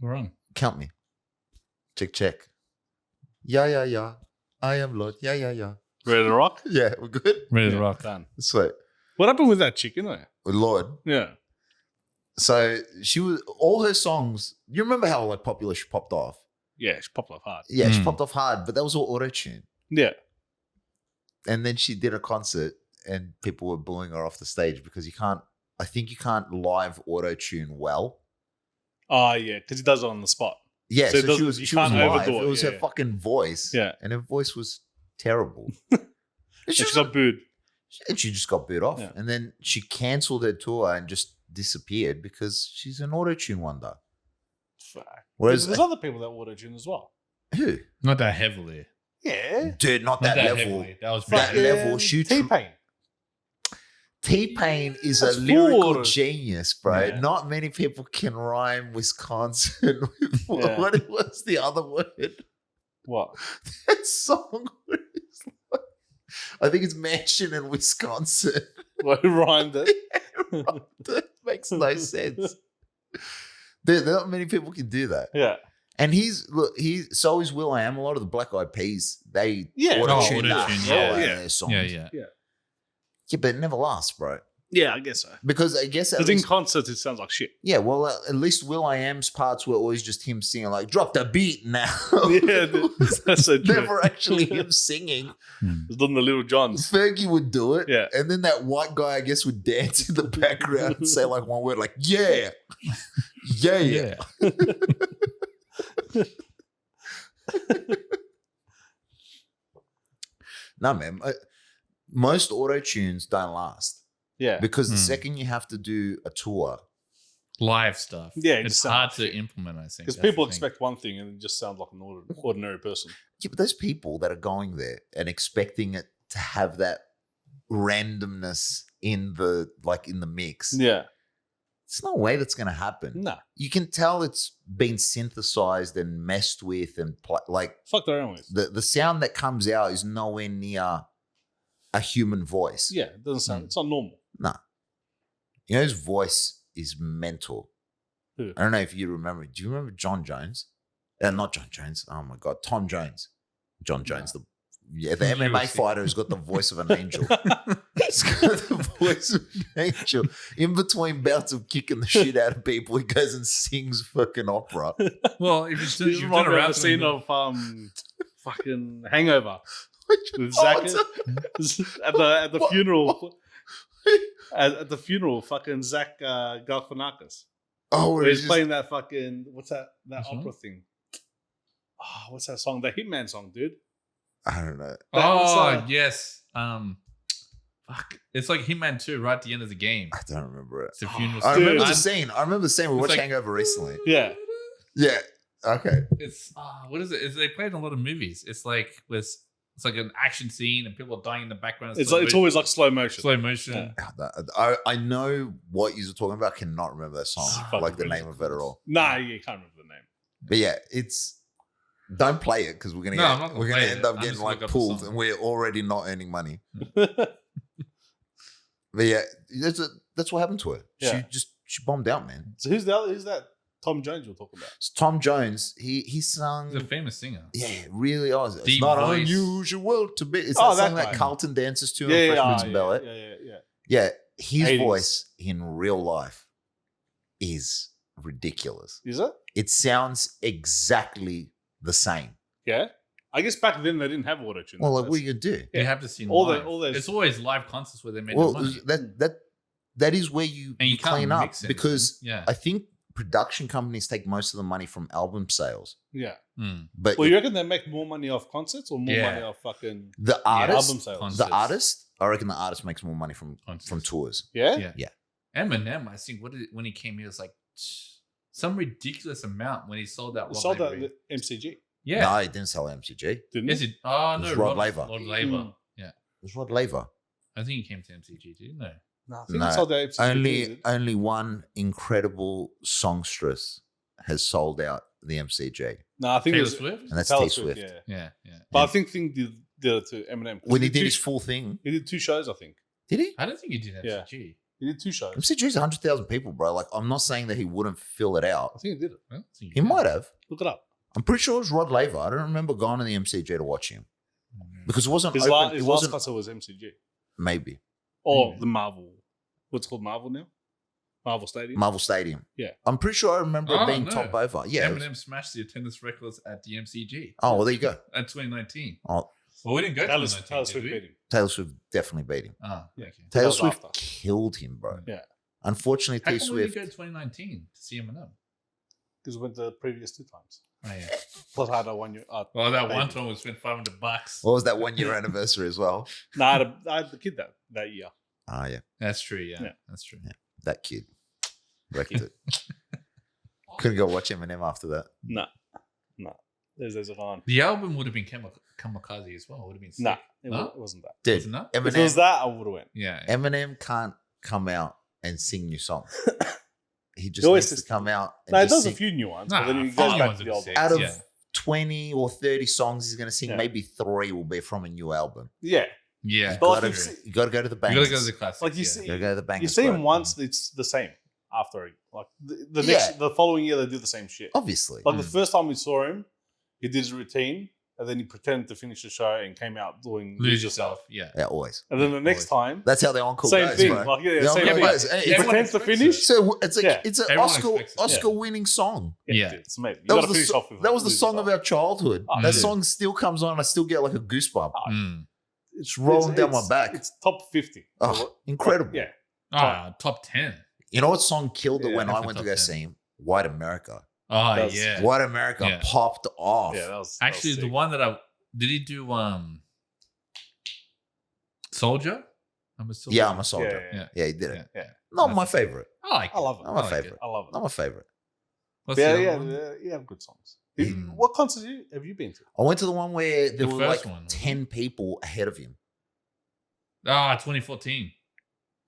We're on. Count me. Check. Yeah. I am Lord. Yeah. Ready to rock? Yeah, we're good. Ready to Yeah, rock. Done. Sweet. What happened with that chick, anyway? Lord. Yeah. So she was all her songs. You remember how like popular she popped off? Yeah, she popped off hard. Yeah, she popped off hard, but that was all auto-tune. Yeah. And then she did a concert and people were booing her off the stage because I think you can't live auto-tune well. Oh, yeah, because he does it on the spot. Yeah, So so, it she was can't live. overdo it. It was her Yeah. fucking voice. Yeah. And her voice was terrible. And she got booed. And she just got booed off. Yeah. And then she cancelled her tour and just disappeared because she's an auto-tune wonder. Fuck. Whereas There's other people that auto-tune as well. who? Not that heavily. Yeah. Dude, not Not that level. heavily. That was That bad. level. T-Pain. T-Pain is That's a lyrical full. genius, bro. Yeah. Not many people can rhyme Wisconsin with Yeah. what was the other word? What? That song is like, I think it's Mansion in Wisconsin. What rhymed it? That makes no sense. There not many people can do that. Yeah. And so is Will.i.am. A lot of the Black Eyed Peas, they Yeah. auto-tune the auto-tune, hell out yeah. of their songs. Yeah. Yeah, but it never lasts, bro. Yeah, I guess so. Because I guess at Because in least, concerts, it sounds like shit. yeah, well, at least Will.i.am's parts were always just him singing like, drop the beat now. Yeah, that's so true. Never actually him singing. It's done the Little Johns. Fergie would do it. Yeah. And then that white guy, I guess, would dance in the background and say like one word like, yeah. Yeah. No, man. Most auto-tunes don't last. Yeah. Because the second you have to do a tour, Live stuff. Yeah, it it's just hard to implement, I think. Because That's people the thing. expect one thing and it just sounds like an ordinary person. yeah, but those people that are going there and expecting it to have that randomness in the mix, Yeah. there's no way that's going to happen. Nah. You can tell it's been synthesized and messed with and Fuck their own with. the sound that comes out is nowhere near a human voice. Yeah, it doesn't sound, it's not normal. No. You know, his voice is mental. Who? I don't know if you remember. Do you remember John Jones? Not John Jones. Oh my God. Tom Jones. John Jones. The MMA fighter who's got the voice of an angel. He's got the voice of an angel. In between bouts of kicking the shit out of people, he goes and sings fucking opera. Well, if it's You've you've done done a a rap scene of fucking Hangover with Zach at the funeral. At the funeral, fucking Zach Galifianakis. Oh, Where he's he's just, playing that fucking what's that Which opera one? thing? Oh, what's that song? The Hitman song, dude. I don't know. Oh, yes. Fuck. It's like Hitman 2 right at the end of the game. I don't remember it. It's a funeral. I Dude. remember the And scene. I remember the scene. We It's watched like- Hangover recently. Yeah. Yeah. Okay. It's what is it? They play it in a lot of movies. It's like like an action scene and people are dying in the background. It's always like slow motion. slow motion. Yeah. I know what you're talking about. I cannot remember that song, Fucking like the brilliant. name of it at all. Nah, you can't remember the name. But yeah, it's don't play it because we're gonna No, I'm not gonna we're gonna play end it. up I'm getting just like look up the pulled, song. and we're already not earning money. But yeah, that's what happened to her. Yeah. She bombed out, man. So who's that Tom Jones we're talking about? So Tom Jones, he sung. He's a famous singer. Yeah, really awesome. Deep It's not voice. unusual to be. It's Oh, that song that that guy. Carlton dances to in Yeah, Fresh yeah, Prince of Bel-Air. yeah. Yeah, his 80s. voice in real life is ridiculous. Is it? It sounds exactly the same. Yeah. I guess back then they didn't have autotune. Well, like, what are you gonna do? You have to see All live. those- It's always live concerts where they make Well, the money. that is where you, And you can't clean up mix anything. because Yeah. I think production companies take most of the money from album sales, Yeah. but Well, you reckon they make more money off concerts or more Yeah. money off fucking the artist, album sales? Concerts. the artist, I reckon the artist makes more money from Concerts. tours. Yeah? Yeah. Eminem, I think, when he came here, it was like some ridiculous amount when he sold that. They Rock sold that Library. at MCG, Yeah. No, he didn't sell MCG. didn't Is it? it? Oh, It no. was Rod Laver. Rod Laver. Mm. Yeah. It was Rod Laver. I think he came to MCG, didn't he? No, I think No, they sold that at MCG. Only one incredible songstress has sold out the MCG, No, I think it Taylor was Swift? and that's Taylor T Swift. Yeah. Yeah. But I think Thing did it to Eminem. When he did two- his full thing, he did 2 shows, I think. did he? I don't think he did MCG. He did 2 shows. MCG's 100,000 people, bro. Like, I'm not saying that he wouldn't fill it out. I think he did it. Well, so you He can. might have. Look it up. I'm pretty sure it was Rod Laver. I don't remember going to the MCG to watch him because it wasn't His, open. his it last wasn't concert was MCG. maybe Or the Marvel. What's it called Marvel now? Marvel Stadium. Marvel Stadium. Yeah. I'm pretty sure I remember Oh, it being no. top over. Yeah. it was- Eminem smashed the attendance records at the MCG Oh, well, there you go. in 2019. Oh, Well, we didn't go to Taylor 2019, Swift did beat we? him. Taylor Swift definitely beat him. Oh, Yeah. okay. Taylor was Swift after. killed him, bro. Yeah. Unfortunately, How T come we didn't Swift. go to 2019 to see Eminem? Because we went the previous 2 times. Oh, yeah. Plus, I had a 1 year. Well, that one Maybe. time we spent $500. What was that 1 year anniversary as well? No, I had the kid that year. Ah, yeah, That's true, yeah. Yeah. That's true. that kid wrecked it. Couldn't go watch Eminem after that. No. There's a line. The album would have been Kamikaze as well. Would have been sick. Nah, No? it wasn't that. Dude, Wasn't that? If it was Eminem, that, I would have went. Yeah. Eminem can't come out and sing new songs. He just He always needs to says- come out and No, it just does sing. a few new ones, Nah, but then he few goes back ones to would the be old sick. ones. Out of Yeah. 20 or 30 songs he's going to sing, Yeah. maybe 3 will be from a new album. Yeah. Yeah. But like Gotta- you see- you got to go to the You bangers. gotta go to the classics. Like you yeah. see- You got to go to the bangers. You see bro. him once, it's the same after. Like the Yeah. next, the following year, they do the same shit. Obviously. Like the first time we saw him, he did his routine, and then he pretended to finish the show and came out doing Lose yourself. Yeah. Yeah, always. And then the next time, That's how the encore same goes, thing. bro. Like yeah, The same encore thing. goes. Hey, He everyone pretends to expects finish. it. So it's a Yeah. it's an Everyone Oscar expects it. Oscar winning song. Yeah. dude, it's amazing. You That got to was, finish the, off with that was the Lose song of Yourself. our childhood. Oh, That yeah. song still comes on. I still get like a goosebump. Mm. It's rolling down my It's- back. It's top 50. Oh, incredible. Yeah. Ah, top 10. You know what song killed it Yeah, when I definitely went to top go 10. see him? White America. Oh, That's- yeah. White America Yeah. popped off. Yeah, that was Actually, the one that did he do Soldier? I'm a Soldier. Yeah, I'm a soldier. Yeah. Yeah, he did it. Yeah. Not my favorite. I like it. I love it. Not my I like favorite. I love it. Not my favorite. What's Yeah, the yeah, other one? you have good songs. Mm. What concerts have you been to? I went to the one where there The were first like one, wasn't 10 people ahead of him. 2014.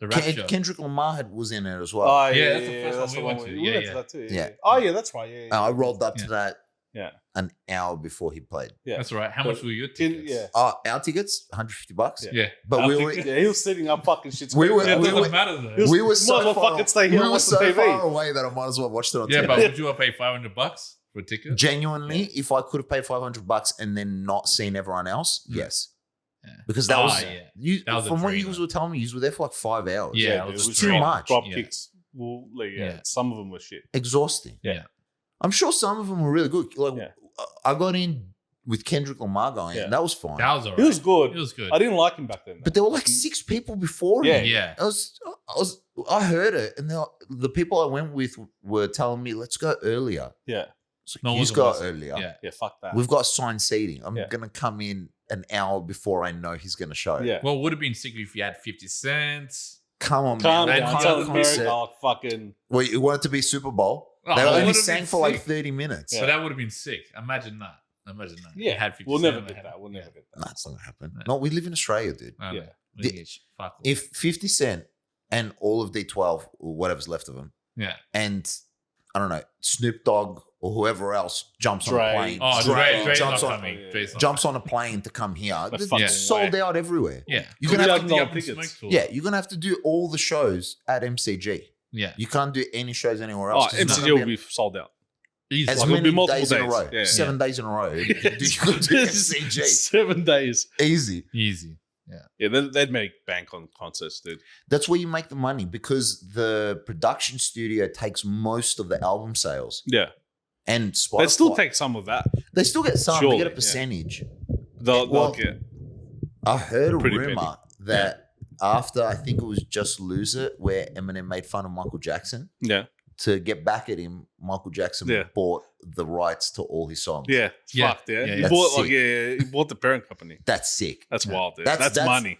The rap show. Kendrick Lamar was in it as well. Oh, yeah, that's the first one we went to. We Yeah, went yeah. to that too. Yeah. Oh, yeah, that's right. Yeah, yeah. I rolled up to Yeah. that Yeah. an hour before he played. Yeah. That's right. How much were your tickets? Yeah. Our tickets, $150. Yeah. Yeah. But I we think were it- Yeah, he was sitting up fucking shit. We were- Yeah, it we doesn't were- matter though. He was- we were might so as well far, fucking stay here we and were watch so the TV. far away that I might as well watch it on Yeah, TV. but would you have paid $500 for a ticket? Genuinely, if I could have paid $500 and then not seen everyone else, Mm. yes. Yeah. Because that Ah, was yeah. you. That was a From what you dream, guys were telling me, you were there for like 5 hours. Yeah, dude, it was too dream. much. Drop Yeah. kicks. Well, like, Yeah. some of them were shit. Exhausting. Yeah. I'm sure some of them were really good. Like Yeah. I got in with Kendrick Lamar going, Yeah. and that was fine. That was alright. He was good. It was good. I didn't like him back then. But there were like 6 people before Yeah. him. Yeah. I heard it, and the people I went with were telling me, "Let's go earlier." Yeah. So No, it you wasn't go us. earlier. Yeah. Yeah, fuck that. We've got assigned seating. I'm Yeah. gonna come in an hour before I know he's gonna show. Yeah. Well, it would have been sick if you had 50 cents. Come on, Calm man. They down. can't Tell concert. America, oh, fucking. Well, you want it to be Super Bowl? Oh, They it only would've sang been for like sick. 30 minutes. Yeah. So that would have been sick. Imagine that. Imagine that. Yeah. You had 50 We'll never cents, get they had- that. We'll never get that. Nah, it's not gonna happen. No. No, we live in Australia, dude. I don't Yeah. know. We The- can get fuck all. If 50 Cent and all of D12 or whatever's left of them, Yeah. and I don't know, Snoop Dogg or whoever else jumps on Dre. a plane, Oh, Dre- Dre's not jumps on coming. Yeah. Dre's not jumps on a plane to come here. But It's fucking sold way. out everywhere. Yeah. You Could can be have like to- the Up and tickets. Smoke tour. Yeah, you're gonna have to do all the shows at MCG. Yeah. You can't do any shows anywhere Oh, else. 'cause it's not MCG gonna will be sold out. Easy. as Like, it'll many be multiple days in a days. row, Yeah. 7 days in a row. You could do MCG 7 days. easy. Easy. Yeah, they'd make bank on concerts, dude. That's where you make the money because the production studio takes most of the album sales Yeah. and Spotify. They'd still take some of that. They still get some. Surely, they get a yeah. percentage. They'll Well, get. I heard a Pretty rumor that after I think it was Just Lose It, where Eminem made fun of Michael Jackson, Yeah. to get back at him, Michael Jackson Yeah. bought the rights to all his songs. Yeah. It's Yeah. fucked, yeah. Yeah, He yeah. bought That's like sick. he bought the parent company. That's sick. That's wild, dude. That's- That's money.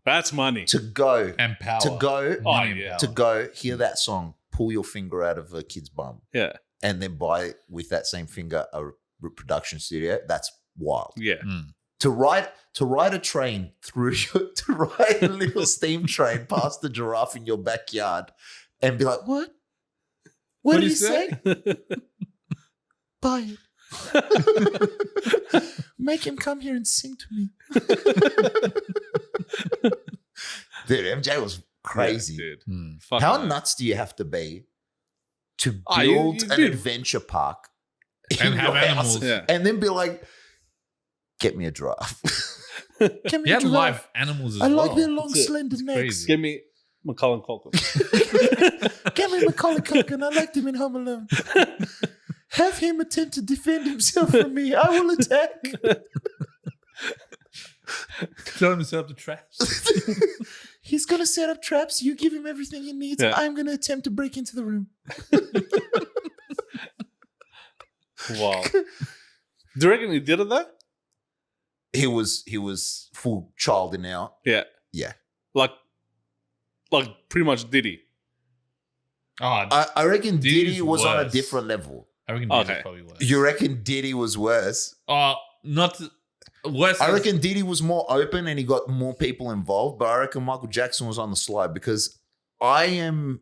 That's money. To go, And power. to go, Oh, Money and yeah. power. to go, hear that song, pull your finger out of a kid's bum, Yeah. and then buy with that same finger a production studio. That's wild. Yeah. Mm. To ride a train through to ride a little steam train past the giraffe in your backyard and be like, what? What did he say? Buy it. Make him come here and sing to me. Dude, MJ was crazy. dude. Hmm. Fuck How no. nuts do you have to be to Oh, build you an did. adventure park And in have your house animals. Yeah. and then be like, get me a giraffe. Get me He a had giraffe. live animals as I well. like their long, That's it. slender It's necks. crazy. Give me Macaulay Culkin. Get me Macaulay Culkin. I liked him in Home Alone. Have him attempt to defend himself from me. I will attack. Tell him to set up the traps. He's going to set up traps. You give him everything he needs. Yeah. I'm going to attempt to break into the room. Wow. Do you reckon he did it though? He was full child in out. Yeah. Yeah. Like pretty much Diddy. Oh, I reckon Diddy's Diddy was on a worse. different level. I reckon Diddy's Okay. probably worse. You reckon Diddy was worse? Not worse. I reckon Diddy was more open and he got more people involved, but I reckon Michael Jackson was on the slide because I'm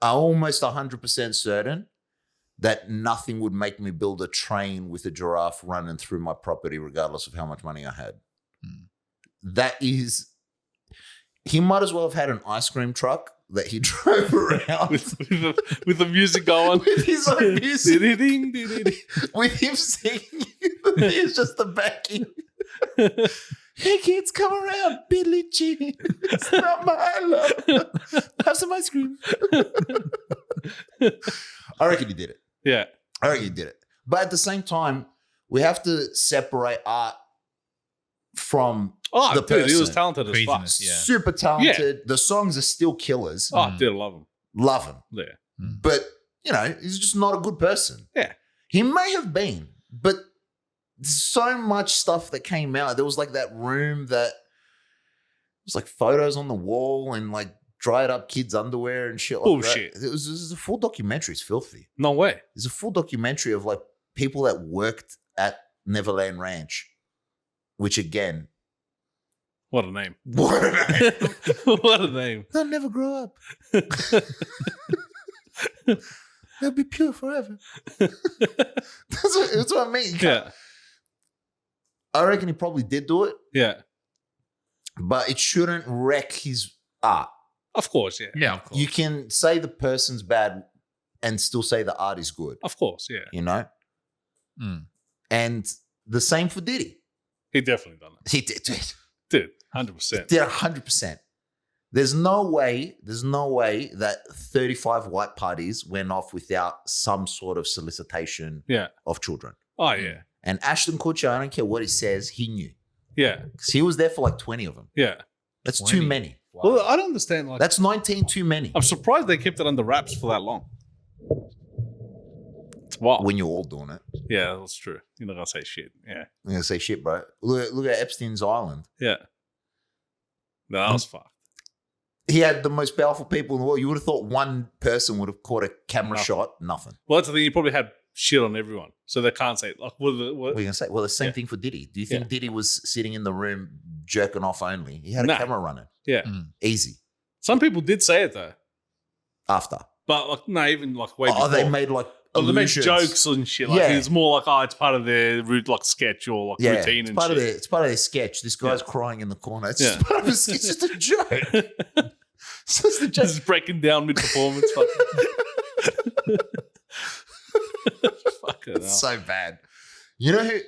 almost 100% certain that nothing would make me build a train with a giraffe running through my property regardless of how much money I had. That is, he might as well have had an ice cream truck that he drove around with the music going. with his own music, Ding, ding, ding, ding. with him singing. It's just the backing. Hey kids, come around, Billie Jean. It's not my love. Have some ice cream. I reckon he did it. Yeah. I reckon he did it. But at the same time, we have to separate art from Oh, the dude, he was person. talented as fuck. Craziness. Yeah. Super talented. The songs are still killers. Oh, dude, I love him. Love him. Yeah. But, you know, he's just not a good person. Yeah. He may have been, but so much stuff that came out. There was like that room that was like photos on the wall and like dried up kids' underwear and shit like Bullshit. that. It was a full documentary. It's filthy. No way. There's a full documentary of like people that worked at Neverland Ranch, which again, What a name. what a name. What a name. They'll never grow up. They'll be pure forever. That's what I mean. Yeah. I reckon he probably did do it, Yeah. but it shouldn't wreck his art. Of course, yeah. Yeah, of course. You can say the person's bad and still say the art is good, Of course, yeah. you know? Mm. And the same for Diddy. He definitely done it. He did it. Dude, 100%. Did 100%. There's no way that 35 white parties went off without some sort of solicitation Yeah. of children. Oh, yeah. And Ashton Kutcher, I don't care what he says, he knew. Yeah. Because he was there for like 20 of them. Yeah. That's 20. too many. Well, I don't understand. Like, That's 19 too many. I'm surprised they kept it under wraps for that long. It's wild. When you're all doing it. Yeah, that's true. You're not going to say shit. Yeah. I'm going to say shit, bro. Look at Epstein's Island. Yeah. No, that was fucked. He had the most powerful people in the world. You would have thought one person would have caught a camera Nothing. shot. Nothing. Well, that's the thing. He probably had shit on everyone. So they can't say, like, What are you going to say? Well, the same Yeah. thing for Diddy. Do you think Yeah. Diddy was sitting in the room jerking off only? He had a Nah. camera running. Yeah. Easy. Some people did say it, though. After. But, like, no, even, like, way Oh, before. they made like They made allusions. jokes and shit. Like, Yeah. it's more like, oh, it's part of their like sketch or like routine it's and part shit. of their, it's part of their sketch. This guy's crying in the corner. It's Yeah. just part of his, it's just a joke. It's just a joke. Just breaking down mid performance. Fucking hell. It's so bad. You know who?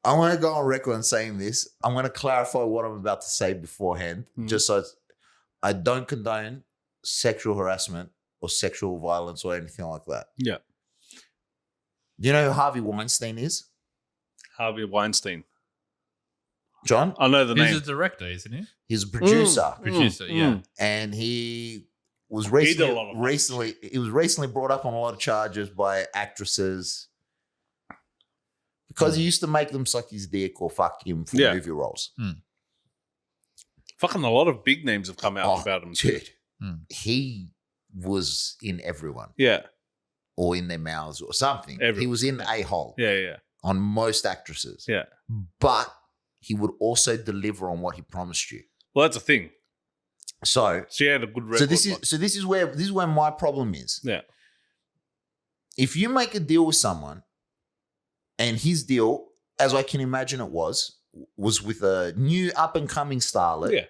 I want to go on record on saying this. I'm going to clarify what I'm about to say beforehand, just so I don't condone sexual harassment or sexual violence or anything like that. Yeah. Do you know who Harvey Weinstein is? Harvey Weinstein. John? I know the He's name. a director, isn't he? He's a producer. Producer, yeah. And he was He did a lot of recently brought up on a lot of charges by actresses because he used to make them suck his dick or fuck him for Yeah. movie roles. Fucking a lot of big names have come out about him. Dude, Mm. he was in everyone Yeah. or in their mouths or something. He Everyone. was in a hole Yeah, yeah. on most actresses. Yeah. But he would also deliver on what he promised you. Well, that's the thing. So She had a good record. So this like- is where my problem is. Yeah. If you make a deal with someone, and his deal, as I can imagine it was with a new up and coming starlet, Yeah.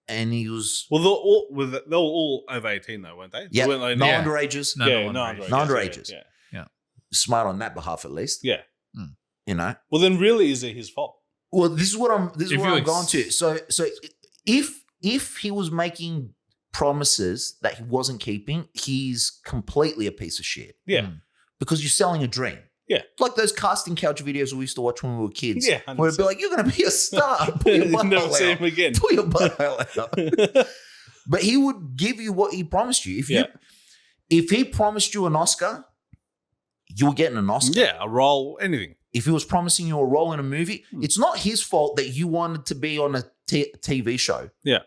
and he was Well, they were all over 18 though, weren't they? yeah, They weren't like- no Yeah. underages. No, yeah, no no underage. underages. No underages. Yeah. Smart on that behalf, at least. Yeah. You know. Well, then really, is it his fault? Well, this is what I'm If where you I'm going to. So if he was making promises that he wasn't keeping, he's completely a piece of shit. Yeah. Mm. Because you're selling a dream. Yeah. Like those casting couch videos we used to watch when we were kids. Yeah, Where it'd be 100%. like, you're gonna be a star. Pull your You never butthole see out. him again. Pull your butthole out. But he would give you what he promised you. If he promised you an Oscar, you were getting an Oscar. Yeah, a role, anything. If he was promising you a role in a movie, Hmm. it's not his fault that you wanted to be on a TV show. Yeah.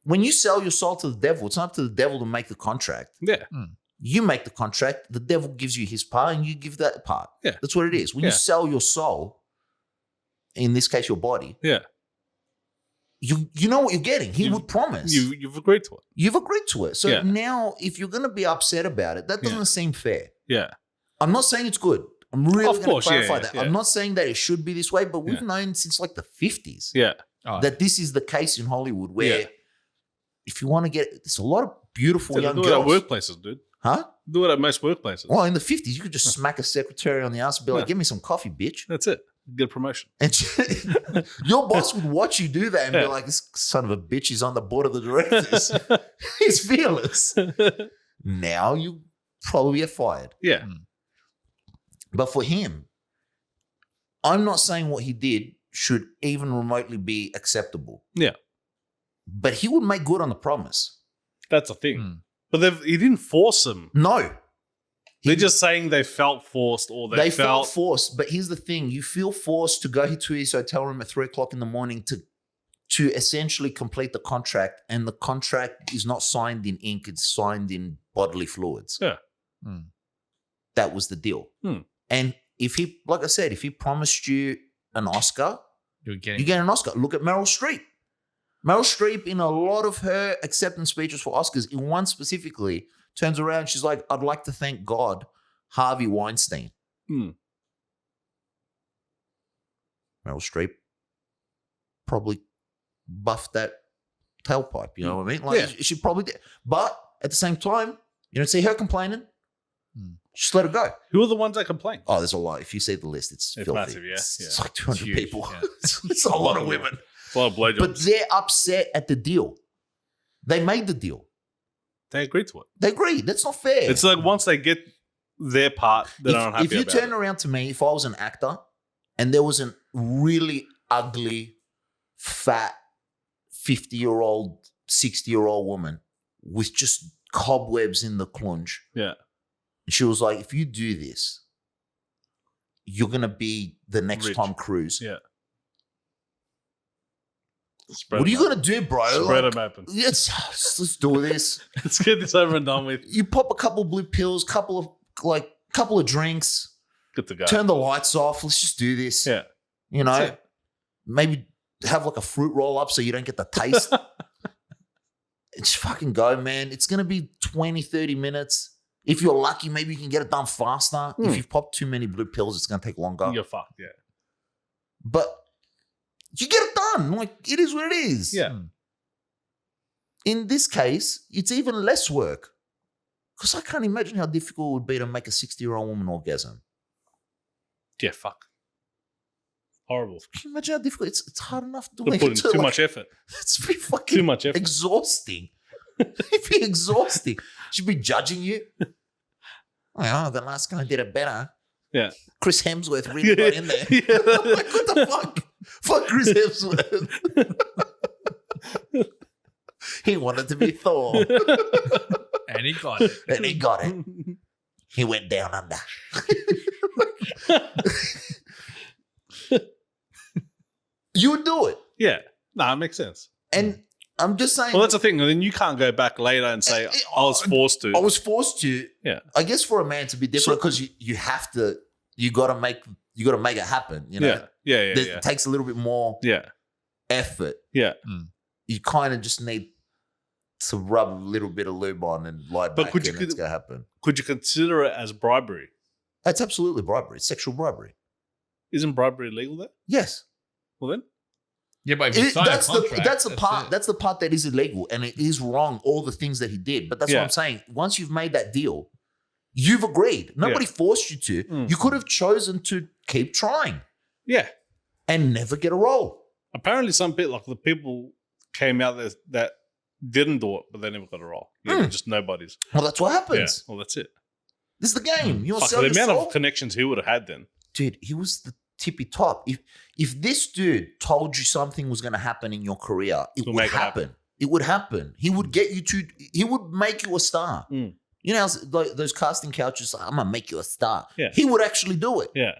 When you sell your soul to the devil, it's not up to the devil to make the contract. Yeah. You make the contract, the devil gives you his part, and you give that part. Yeah. That's what it is. When you Yeah. sell your soul, in this case, your body, Yeah. you know what you're getting. He You- would promise. You've agreed to it. You've agreed to it. So Yeah. now, if you're going to be upset about it, that doesn't Yeah. seem fair. Yeah. I'm not saying it's good. I'm really Of going to course, clarify yeah, that. yeah. I'm not saying that it should be this way, but we've Yeah. known since like the 50s Yeah. Oh, that this is the case in Hollywood where Yeah. if you want to get, there's a lot of beautiful So they young do it at girls. workplaces, dude. Huh? Do it at most workplaces. Well, in the 50s, you could just smack a secretary on the ass and be like, Yeah. give me some coffee, bitch. That's it. Get a promotion. And your boss would watch you do that and Yeah. be like, this son of a bitch is on the board of the directors. He's fearless. Now you probably get fired. Yeah. But for him, I'm not saying what he did should even remotely be acceptable. Yeah. But he would make good on the promise. That's a thing. Mm. But he didn't force them. No. They're just saying they felt forced or They felt forced. But here's the thing. You feel forced to go to his hotel room at 3:00 in the morning to essentially complete the contract. And the contract is not signed in ink. It's signed in bodily fluids. Yeah. Mm. That was the deal. Hmm. And if he, like I said, if he promised you an Oscar, you're getting you get an Oscar. Look at Meryl Streep. Meryl Streep, in a lot of her acceptance speeches for Oscars, in one specifically, turns around, she's like, I'd like to thank God, Harvey Weinstein. Hmm. Meryl Streep probably buffed that tailpipe, you know what I mean? Like, Yeah. she probably did. But at the same time, you don't see her complaining. Hmm. Just let her go. Who are the ones that complain? Oh, there's a lot. If you see the list, it's filthy. massive, yeah. It's Yeah. like 200 Huge, people. yeah. It's a lot of women. It's a lot of blowjobs. But they're upset at the deal. They made the deal. They agreed to it. They agreed. That's not fair. It's like once they get their part, they're not happy if you about turn it. around to me, if I was an actor and there was a really ugly, fat, 50-year-old, 60-year-old woman with just cobwebs in the clunge, Yeah. and she was like, if you do this, you're going to be the next Rich. Tom Cruise. Yeah. What are you going to do, bro? Spread Like, them open. let's do this. Let's get this over and done with. You pop a couple blue pills, couple of drinks, Good to go. turn the lights off. Let's just do this. Yeah. You know, That's it. maybe have like a fruit roll up so you don't get the taste. Just fucking go, man. It's going to be 20, 30 minutes. If you're lucky, maybe you can get it done faster. If you've popped too many blue pills, it's going to take longer. You're fucked, yeah. But you get it done. Like, it is what it is. Yeah. Mm. In this case, it's even less work. Because I can't imagine how difficult it would be to make a 60-year-old woman orgasm. Yeah, fuck. Horrible. Can you imagine how difficult it's hard enough to They're make putting it to too like, much effort. It's be fucking Too much effort. exhausting. It'd be exhausting. She'd be judging you. Oh, the last guy did it better. Yeah. Chris Hemsworth really got in there. Yeah. I'm like, what the fuck? Fuck Chris Hemsworth. He wanted to be Thor. And he got it. And he got it. He went down under. You would do it. Yeah. Nah, it makes sense. And I'm just saying. Well, that's the thing. And then you can't go back later and say, I was forced to. I was forced to. Yeah. I guess for a man to be different because you have to. You got to make it happen. You know. Yeah. Yeah. Yeah. It takes a little bit more Yeah. effort. Yeah. You kind of just need to rub a little bit of lube on and lie back, could you- and it's gonna happen. Could you consider it as bribery? That's absolutely bribery. It's sexual bribery. Isn't bribery illegal there? Yes. Well, then? Yeah, but if you sign a contract, that's the part. it. That's the part that is illegal, and it is wrong. All the things that he did, but that's what Yeah. I'm saying. Once you've made that deal, you've agreed. Nobody forced you to. Mm. You could have chosen to keep trying Yeah. and never get a role. Apparently, some people, like the people came out there that didn't do it, but they never got a role. Yeah, they're just nobodies. Well, that's what Yeah. happens. Well, that's it. This is the game. You want to Fuck, sell the your amount soul? of connections he would have had then. Dude, he was the tippy top. If this dude told you something was going to happen in your career, it He'll would make it happen. happen. It would happen. He would get you to. He would make you a star. Mm. You know, like those casting couches. Like, I'm gonna make you a star. Yeah. He would actually do it. Yeah.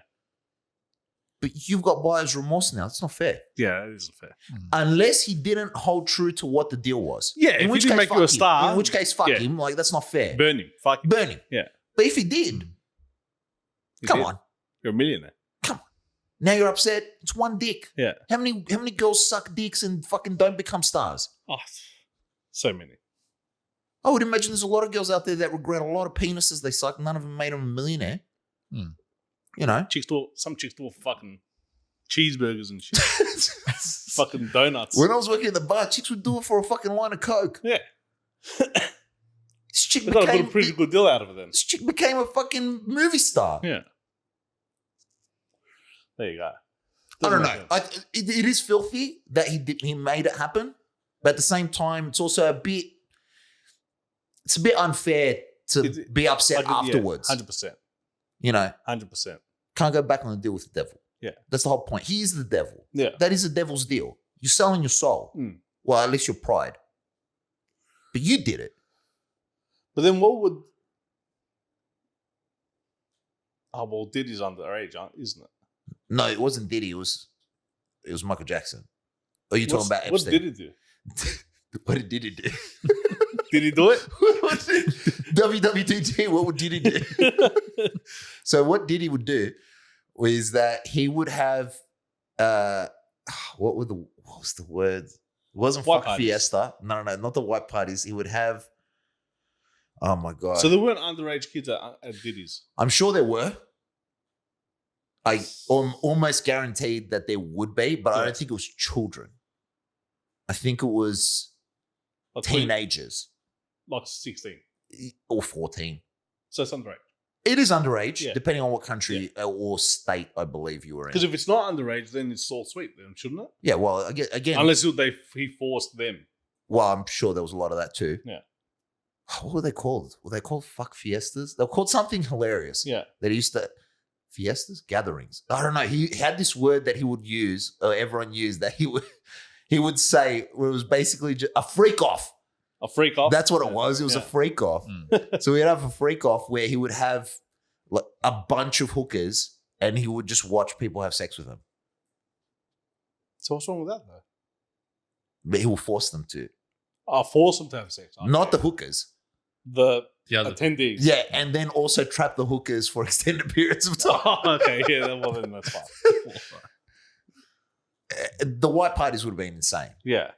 But you've got buyer's remorse now. That's not fair. Yeah, it isn't fair. Unless he didn't hold true to what the deal was. Yeah, if he didn't make fuck you a him. star, In which case, fuck yeah. him. Like, that's not fair. Burn him. Fuck him. Burn him. Yeah. But if he did, He come did. on. You're a millionaire. Now you're upset. It's one dick. Yeah. How many girls suck dicks and fucking don't become stars? Oh, so many. I would imagine there's a lot of girls out there that regret a lot of penises they suck. None of them made them a millionaire. Hmm. You know? Some chicks do fucking cheeseburgers and shit. Fucking donuts. When I was working at the bar, chicks would do it for a fucking line of Coke. Yeah. This chick They got a became, pretty good deal out of it then. this chick became a fucking movie star. Yeah. There you go. I don't Doesn't know. make sense. It is filthy that he made it happen, but at the same time, it's also a bit unfair to It's- be upset Like, afterwards. Yeah, 100%. You know, 100%. can't go back on the deal with the devil. Yeah. That's the whole point. He is the devil. Yeah. That is the devil's deal. You're selling your soul. Mm. Well, at least your pride. But you did it. But then what would... Oh, well, Diddy's underage, isn't it? No, it wasn't Diddy. It was Michael Jackson. Are you talking about What Epstein? did he do? What did Diddy do? Did he do it? WWTG, what would Diddy do? So what Diddy would do was that he would have what was the word? It wasn't White fuck parties. fiesta. No, not the white parties. He would have, oh my God. So there weren't underage kids at Diddy's. I'm sure there were. I'm almost guaranteed that there would be, but I Yeah. don't think it was children. I think it was Like 20 teenagers Like 16. or 14. So it's underage. It is underage, Yeah. depending on what country or state I believe you were in. Because if it's not underage, then it's all sweet, then, shouldn't it? Yeah, well, again, Unless he forced them. well, I'm sure there was a lot of that too. Yeah. What were they called? Were they called fuck fiestas? They were called something hilarious. Yeah. That he used to fiestas, gatherings. I don't know. He had this word that he would use, or everyone used, that he would say, where it was basically just a freak off. A freak off. That's what it was. It was a Yeah. freak off. So he'd have a freak off where he would have like a bunch of hookers, and he would just watch people have sex with them. So what's wrong with that, though? But he will force them to. Oh, force them to have sex. Okay. Not the hookers. The The other attendees. Yeah, and then also trap the hookers for extended periods of time. Oh, okay. Yeah, well, then that's fine. The white parties would have been insane. Yeah.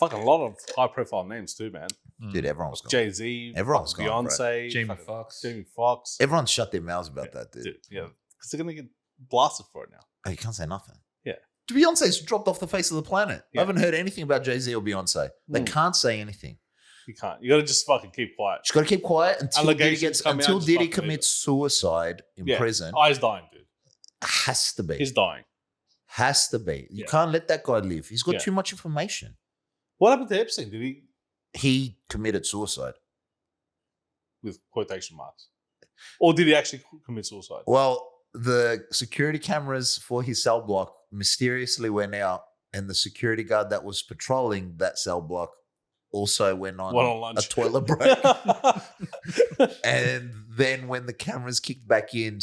Fuck a lot of high profile names, too, man. Dude, everyone was gone. Jay-Z. Everyone was gone, bro. Beyonce. Jamie fucking Foxx. Jamie Foxx. Everyone shut their mouths about that, dude. Dude, yeah. Because they're going to get blasted for it now. Oh, you can't say nothing. Yeah. Beyonce's dropped off the face of the planet. Yeah. I haven't heard anything about Jay-Z or Beyonce. They Mm. can't say anything. You can't. You got to just fucking keep quiet. Just got to keep quiet until Diddy, Allegations come out, just Diddy fucking leave commits suicide in Yeah. prison. Oh, he's dying, dude. Has to be. He's dying. Has to be. You Yeah. can't let that guy live. He's got Yeah. too much information. What happened to Epstein? Did he, He committed suicide. with quotation marks, or did he actually commit suicide? Well, the security cameras for his cell block mysteriously went out, and the security guard that was patrolling that cell block also went on, Went on lunch. a toilet break. And then when the cameras kicked back in,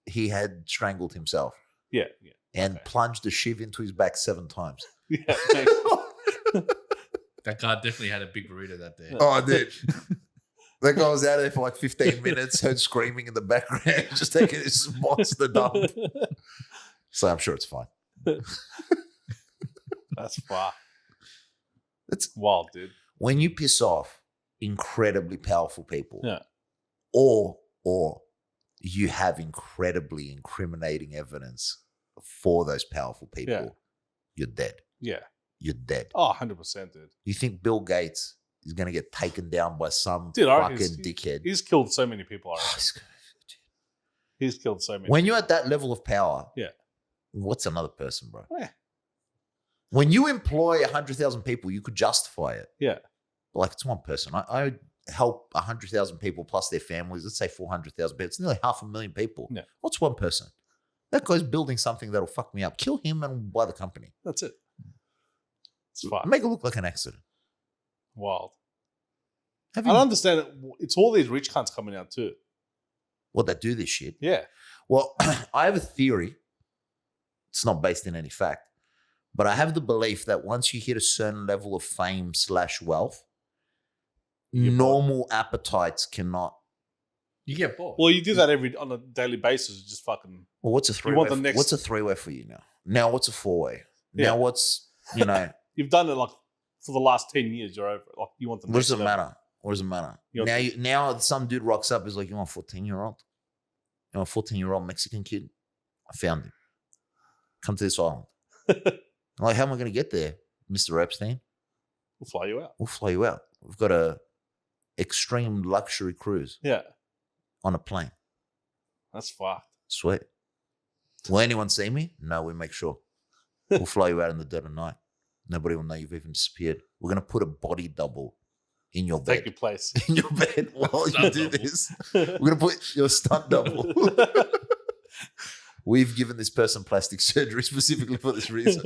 he had strangled himself yeah, yeah, and Okay. plunged a shiv into his back 7 times. yeah. Thanks. That guy definitely had a big burrito that day. Oh, dude. That guy was out there for like 15 minutes, heard screaming in the background, just taking this monster dump. So I'm sure it's fine. That's far. It's Wild, dude. when you piss off incredibly powerful people, Yeah. or you have incredibly incriminating evidence for those powerful people, Yeah. you're dead. Yeah. You're dead. Oh, 100%, dude. You think Bill Gates is going to get taken down by some Dude, I reckon fucking dickhead? He's killed so many people. I Oh, reckon. He's killed so many when people. you're at that level of power, Yeah. what's another person, bro? Yeah. When you employ 100,000 people, you could justify it. Yeah. But like, it's one person. I help 100,000 people plus their families. Let's say 400,000 people. It's nearly 500,000 people. Yeah. What's one person? That guy's building something that'll fuck me up. Kill him and buy the company. That's it. It's fine. Make it look like an accident. Wild. I Have don't you, understand it. It's all these rich cunts coming out too. what, that do this shit? Yeah. Well, I have a theory. It's not based in any fact, but I have the belief that once you hit a certain level of fame / wealth, normal appetites cannot. You get bored. Well, you do that on a daily basis. Just fucking. Well, what's a three-way? want the next- What's a three-way for you now? Now, what's a four-way? Yeah. Now, what's, you know, You've done it like for the last 10 years. You're over it. Like you want the what next does it level. matter? What does it matter? You know- Now some dude rocks up, is like, you want a 14-year-old? You want a 14-year-old Mexican kid? I found him. Come to this island. I'm like, how am I going to get there, Mr. Epstein? We'll fly you out. We'll fly you out. We've got a extreme luxury cruise Yeah. on a plane. That's fucked. Sweet. Will anyone see me? No, we make sure. We'll fly you out in the dead of night. Nobody will know you've even disappeared. We're going to put a body double in your Take bed. your place. In your bed while you Stunt do double. this. We're going to put your stunt double. We've given this person plastic surgery specifically for this reason.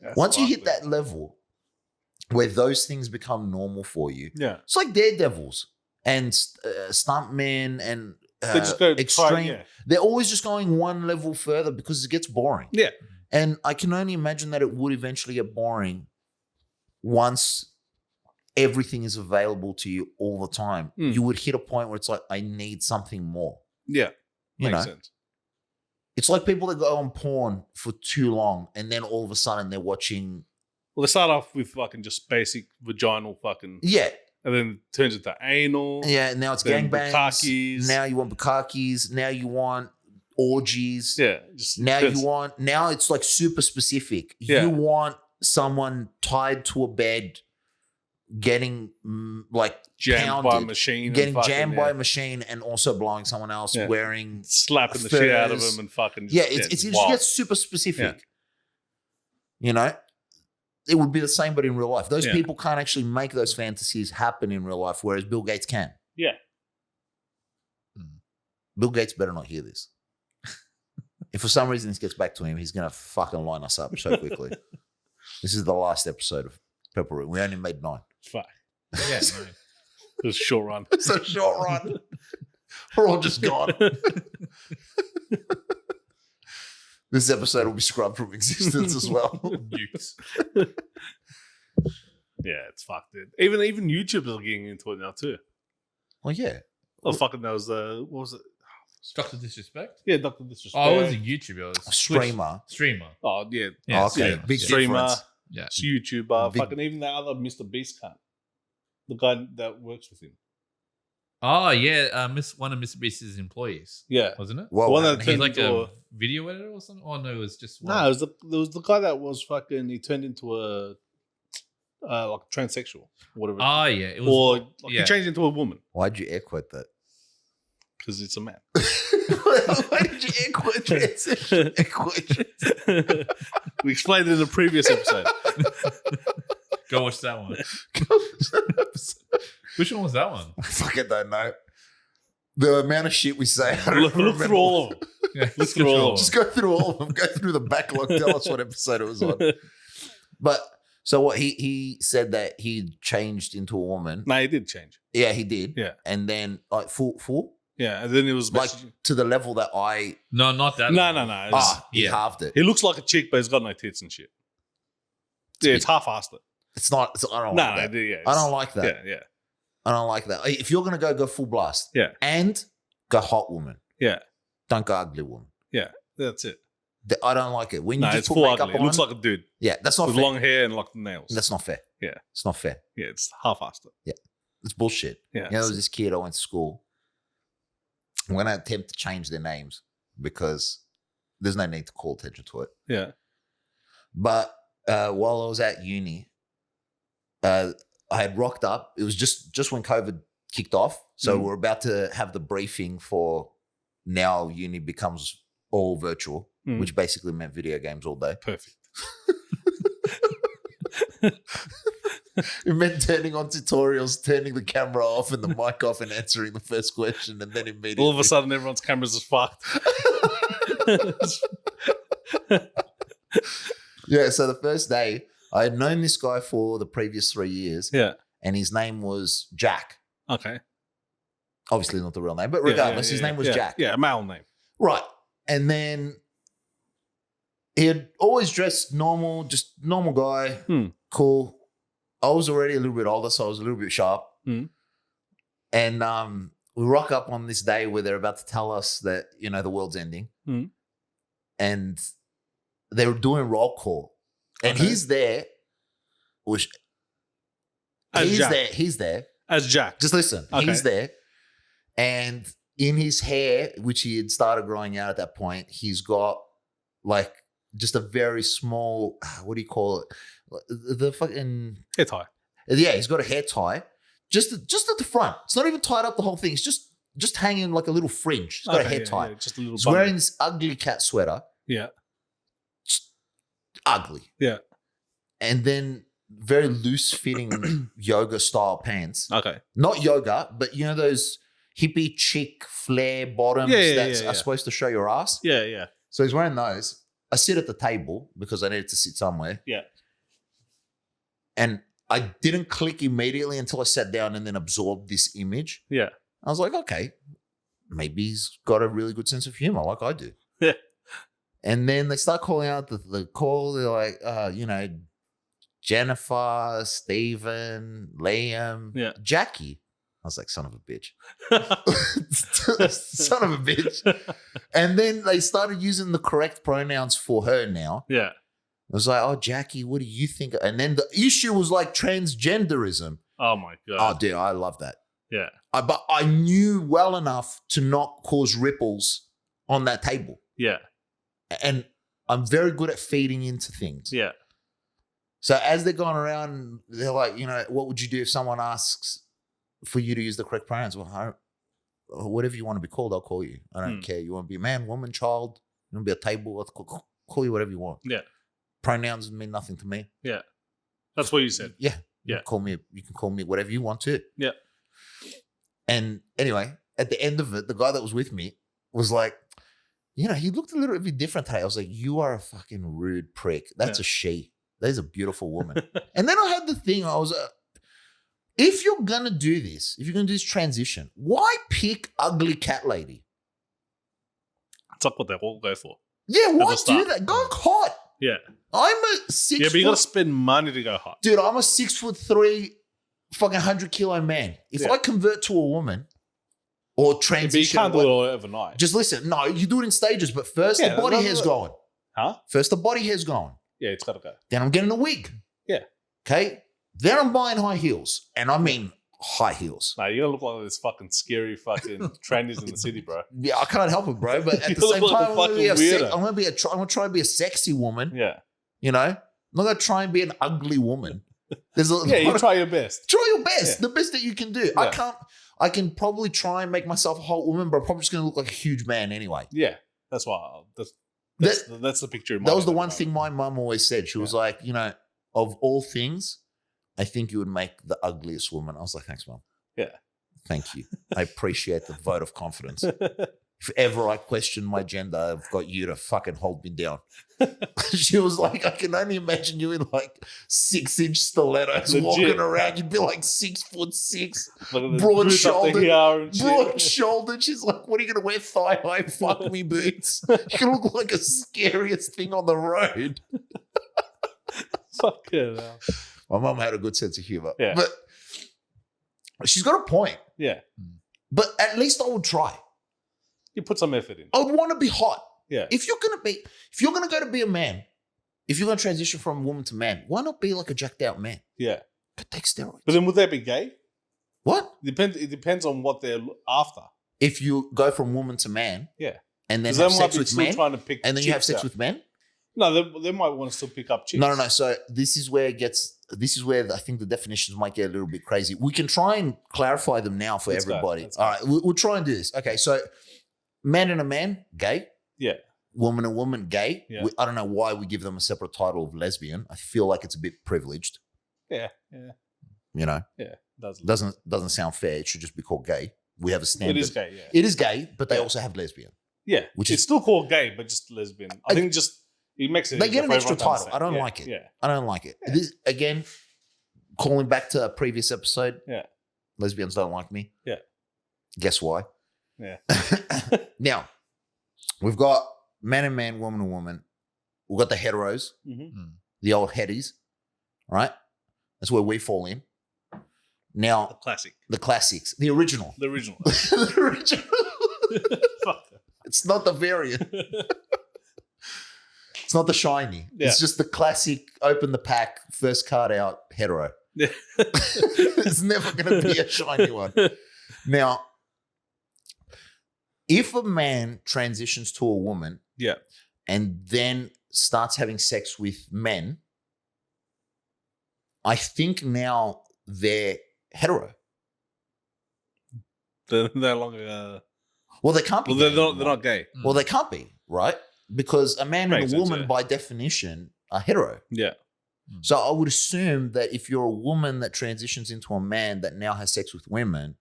That's Once you hit fucked, that level where those things become normal for you, yeah. it's like daredevils and stuntmen and They just go extreme. try, yeah. They're always just going one level further because it gets boring. Yeah. And I can only imagine that it would eventually get boring once everything is available to you all the time. Mm. You would hit a point where it's like, I need something more. Yeah. You Makes know, sense. it's like people that go on porn for too long and then all of a sudden they're watching. Well, they start off with fucking just basic vaginal fucking, Yeah. and then it turns into anal. Yeah. Now it's Then gangbangs. bukakis. Now you want bukakis. Now you want orgies. Yeah. Just Now turns- now it's like super specific. Yeah. You want someone tied to a bed, getting like jammed by a pounded, machine. and getting fucking, jammed yeah, by a machine, and also blowing someone else, Yeah. wearing. slapping the shit out of furs. them and fucking. Yeah, it just wild. gets super specific. You know, it would be the same, but in real life, those Yeah. people can't actually make those fantasies happen in real life, whereas Bill Gates can. Yeah. Bill Gates better not hear this. If for some reason this gets back to him, he's gonna fucking line us up so quickly. This is the last episode of Pepper Room. We only made 9. It's fine. Yeah, no. It was a short run. It's a short run. We're all just gone. This episode will be scrubbed from existence as well. Nukes. Yeah, it's fucked, dude. Even YouTubers are getting into it now too. Well, yeah. Oh, fucking that was what was it? Dr. Disrespect? Yeah, Dr. Disrespect. Oh, it was a YouTuber. It was A streamer. Streamer. Oh, yeah. Yeah, Okay, streamer. big Yeah. Streamer. difference. Yeah. It's YouTuber. Big- Fucking even that other Mr. Beast cunt. The guy that works with him. Oh, yeah. One of Mr. Beast's employees, Yeah. wasn't it? Well, The one that happened? He's turned like into a video editor or something? Oh, no, it was just one. No, it was there was the guy that was fucking. He turned into a like transsexual, whatever. Oh, yeah. It was. or like, yeah. he changed into a woman Why'd you air quote that? because it's a man. Why did you air quote transition? Air quote. We explained it in the previous episode. Go watch that one. Which one was that one? I fucking don't know. The amount of shit we say, I don't Look remember. through all of them. Yeah, Let's go through all of Just go through all of them. Go through the backlog. Tell us what episode it was on. But so what he said that he changed into a woman. No, he did change. Yeah, he did. Yeah. And then like full Yeah, and then it was like messaging- to the level that I No, not that. No. one. It was- he yeah. halved it. He looks like a chick, but he's got no tits and shit. Yeah, it's half-assed it. It's not. I don't No, like that. yeah, I don't like that. Yeah, yeah, I don't like that. If you're gonna go full blast. Yeah. And go hot woman. yeah. Don't go ugly woman. That's it. I don't like it. When you No, just it's put full makeup ugly. It on, looks like a dude yeah, that's not with fair. long hair and like nails. That's not fair. Yeah. It's not fair. Yeah, it's half-assed it. It's bullshit. Yeah, You know, there was this kid I went to school. I'm going to attempt to change their names because there's no need to call attention to it. yeah. But while I was at uni, I had rocked up. It was just when COVID kicked off. So we're about to have the briefing for now uni becomes all virtual, which basically meant video games all day. Perfect. It meant turning on tutorials, turning the camera off and the mic off and answering the first question, and then immediately All of a sudden, everyone's cameras is fucked. Yeah, so the first day, I had known this guy for the previous 3 years. Yeah. And his name was Jack. Okay. Obviously not the real name, but regardless, his name was Jack. Yeah, a male name. Right. And then he had always dressed normal, just normal guy, cool. I was already a little bit older, so I was a little bit sharp. And we rock up on this day where they're about to tell us that, the world's ending. And they were doing roll call. And he's there. He's there. As Jack. Just listen. Okay. He's there. And in his hair, which he had started growing out at that point, he's got like just a very small, what do you call it? The fucking hair tie. Yeah, he's got a hair tie. Just at the front. It's not even tied up the whole thing. It's just hanging like a little fringe. He's got a hair tie. Yeah, just a little He's bundle. wearing this ugly cat sweater. Yeah. Just ugly. Yeah. And then very loose fitting yoga style pants. Okay. Not yoga, but those hippie chic flare bottoms that are supposed to show your ass. Yeah, yeah. So he's wearing those. I sit at the table because I needed to sit somewhere. Yeah. And I didn't click immediately until I sat down and then absorbed this image. Yeah. I was like, okay, maybe he's got a really good sense of humor like I do. Yeah. And then they start calling out the call. They're like, Jennifer, Stephen, Liam, Jackie. I was like, son of a bitch. Son of a bitch. And then they started using the correct pronouns for her now. Yeah. I was like, oh, Jackie, what do you think? And then the issue was like transgenderism. Oh, my God. Oh, dude, I love that. Yeah. But I knew well enough to not cause ripples on that table. Yeah. And I'm very good at feeding into things. Yeah. So as they're going around, they're like, what would you do if someone asks for you to use the correct pronouns? Well, whatever you want to be called, I'll call you. I don't care. You want to be a man, woman, child, you want to be a table, I'll call you whatever you want. Yeah. Pronouns mean nothing to me. Yeah. That's what you said. Yeah. Yeah. You can call me whatever you want to. Yeah. And anyway, at the end of it, the guy that was with me was like, he looked a little bit different today. I was like, you are a fucking rude prick. That's a she. That is a beautiful woman. And then I had the thing, I was, if you're going to do this, if you're going to do this transition, why pick ugly cat lady? That's like what they all go for. Yeah, why do that? Go hot. Yeah. I'm a 6 Yeah, but you got to spend money to go hot. Dude, I'm a 6'3", fucking 100-kilo man. If I convert to a woman or transition, but you can't do it all overnight. Just listen. No, you do it in stages, but first the body hair's going. Huh? First the body hair's going. Yeah, it's got to go. Then I'm getting a wig. Yeah. Okay. Then I'm buying high heels, and I mean high heels. No, you're gonna look like this fucking scary fucking trannies in the city, bro. Yeah, I can't help it, bro. But at the same time, I'm gonna try and be a sexy woman. Yeah. I'm not gonna try and be an ugly woman. You try your best. Try your best. The best that you can do. Yeah. I can probably try and make myself a hot woman, but I'm probably just gonna look like a huge man anyway. Yeah. That's why. That's the picture. That was the one thing my mum always said. She was like, of all things, I think you would make the ugliest woman. I was like, thanks, Mum. Yeah. Thank you. I appreciate the vote of confidence. If ever I question my gender, I've got you to fucking hold me down. She was like, I can only imagine you in like 6-inch stilettos walking around. You'd be like 6'6", broad shouldered. She's like, what are you going to wear? Thigh-high fuck me boots. You're going to look like the scariest thing on the road. Fucking hell. My mum had a good sense of humor. Yeah. But she's got a point. Yeah. But at least I would try. You put some effort in. I would want to be hot. Yeah. If you're gonna go to be a man, if you're gonna transition from woman to man, why not be like a jacked out man? Yeah. Go take steroids. But then would they be gay? What? It depends on what they're after. If you go from woman to man, yeah, and then have sex with men, trying to pick and then you have sex with men. No, they might want to still pick up chicks. No. So this is where I think the definitions might get a little bit crazy. We can try and clarify them now for Let's go. everybody. Let's go. All right, we'll try and do this. Okay, so man and a man, gay. Yeah. Woman and woman, gay. Yeah. I don't know why we give them a separate title of lesbian. I feel like it's a bit privileged. Yeah. You know, Doesn't doesn't sound fair. It should just be called gay. We have a standard. It is gay, yeah. It is gay, but they Yeah. also have lesbian. Yeah. Which It's is- still called gay, but just lesbian. I think just it makes it They easier get an for extra everyone to title. understand. I don't Yeah, like it. Yeah. I don't like it. Yeah. This, again, calling back to a previous episode. Yeah. Lesbians don't like me. Yeah. Guess why? Yeah. Now, we've got man and man, woman and woman. We've got the heteros, Mhm. the old headies, right? That's where we fall in. The Now, classic. the classics, the original. The original. The original. Fuck. It's not the variant. It's not the shiny. Yeah. It's just the classic, open the pack, first card out, hetero. Yeah. It's never going to be a shiny one. Now, if a man transitions to a woman Yeah. and then starts having sex with men, I think now they're hetero. They're no longer. Well, they can't be. Well, they're gay not. anymore. They're not gay. Well, they can't be, right? Because a man and Makes a sense, woman, yeah. by definition, are hetero. Yeah. So I would assume that if you're a woman that transitions into a man that now has sex with women,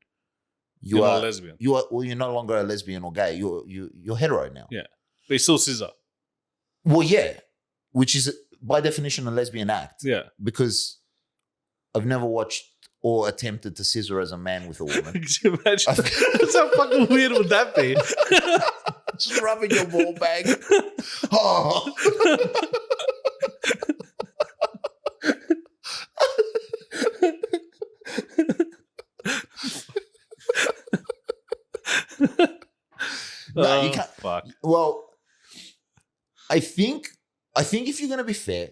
You're not a lesbian. you're no longer a lesbian or gay. You're hetero now. Yeah. But he's still scissor. Well, yeah, which is by definition a lesbian act. Yeah. Because I've never watched or attempted to scissor as a man with a woman. Could you imagine? That's how fucking weird would that be? Just rubbing your ball bag. Oh. No, you can't. Fuck. Well, I think if you're going to be fair,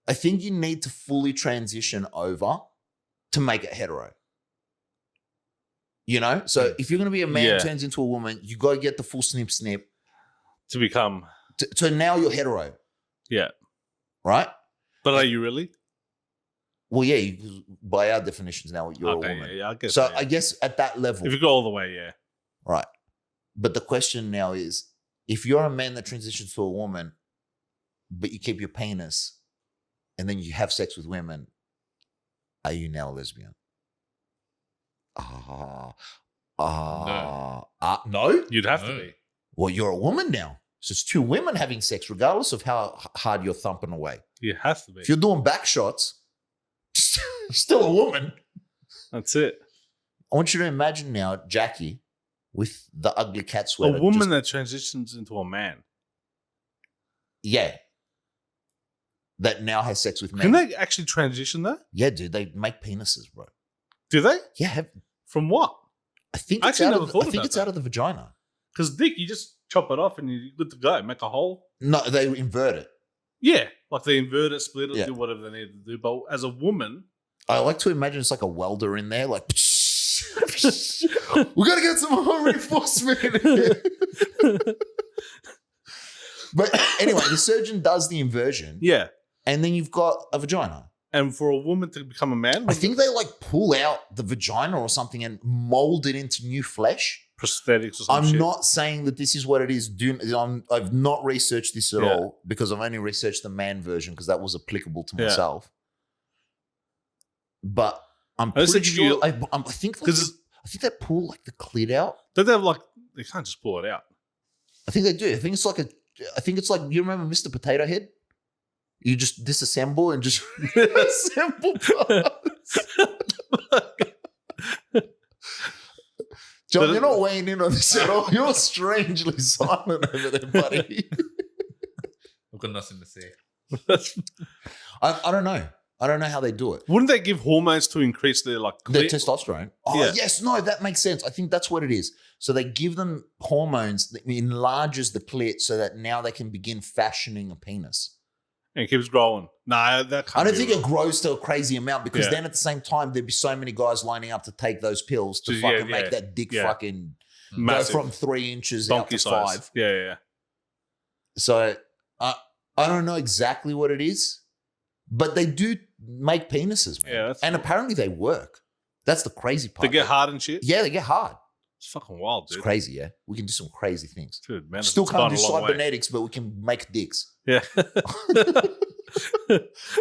I think you need to fully transition over to make it hetero. You know? So if you're going to be a man Yeah. who turns into a woman, you got to get the full snip. To become. So now you're hetero, Yeah. right? But are you really? Well, yeah, by our definitions now, you're a woman. Yeah, I guess. So yeah. I guess at that level, If you go all the way, yeah. right. But the question now is, if you're a man that transitions to a woman, but you keep your penis, and then you have sex with women, are you now a lesbian? No. You'd have to No. be. Well, you're a woman now, so it's two women having sex, regardless of how hard you're thumping away. You have to be. If you're doing back shots, still a woman. That's it. I want you to imagine now Jackie with the ugly cat sweater. A woman just- that transitions into a man. yeah, that now has sex with men. Can they actually transition that? Yeah, dude, they make penises, bro. Do they? Yeah, From what? I think I it's actually out never of. thought I think about it's that. out of the vagina. Because dick, you just chop it off and you're good to go. Make a hole. No, they invert it. Yeah. Like they invert it, split it, Yeah. do whatever they need to do. But as a woman, I like to imagine it's like a welder in there, like. We gotta get some more reinforcement in here. But anyway, the surgeon does the inversion, yeah. and then you've got a vagina. And for a woman to become a man, I think they like pull out the vagina or something and mold it into new flesh. prosthetics or some I'm shit. not saying that this is what it is. I've not researched this at Yeah. all because I've only researched the man version because that was applicable to Yeah. myself. But I'm I just pretty think if sure. you- I think like, Because I think they pull like the clit out. don't they have like they can't just pull it out. I think they do. I think it's like you remember Mr. Potato Head? You just disassemble and just assemble parts. John, But- you're not weighing in on this at all. You're strangely silent over there, buddy. I've got nothing to say. I don't know. I don't know how they do it. Wouldn't they give hormones to increase their like The clit? testosterone. Oh, Yeah. yes. No, that makes sense. I think that's what it is. So they give them hormones that enlarges the clit so that now they can begin fashioning a penis. and it keeps growing? Nah, that can't I don't be think real. it grows to a crazy amount because Yeah. then at the same time, there'd be so many guys lining up to take those pills to Yeah, fucking yeah. make that dick Yeah. fucking Massive. go from 3 inches out donkey to size. 5. Yeah. So I I don't know exactly what it is, but they do make penises, man. Yeah, that's and cool. apparently they work. That's the crazy part. They get hard and shit. Yeah, they get hard. It's fucking wild, It's dude. crazy, yeah. We can do some crazy things. Dude, man, Still it's can't gone do a long way. cybernetics, but we can make dicks. Yeah.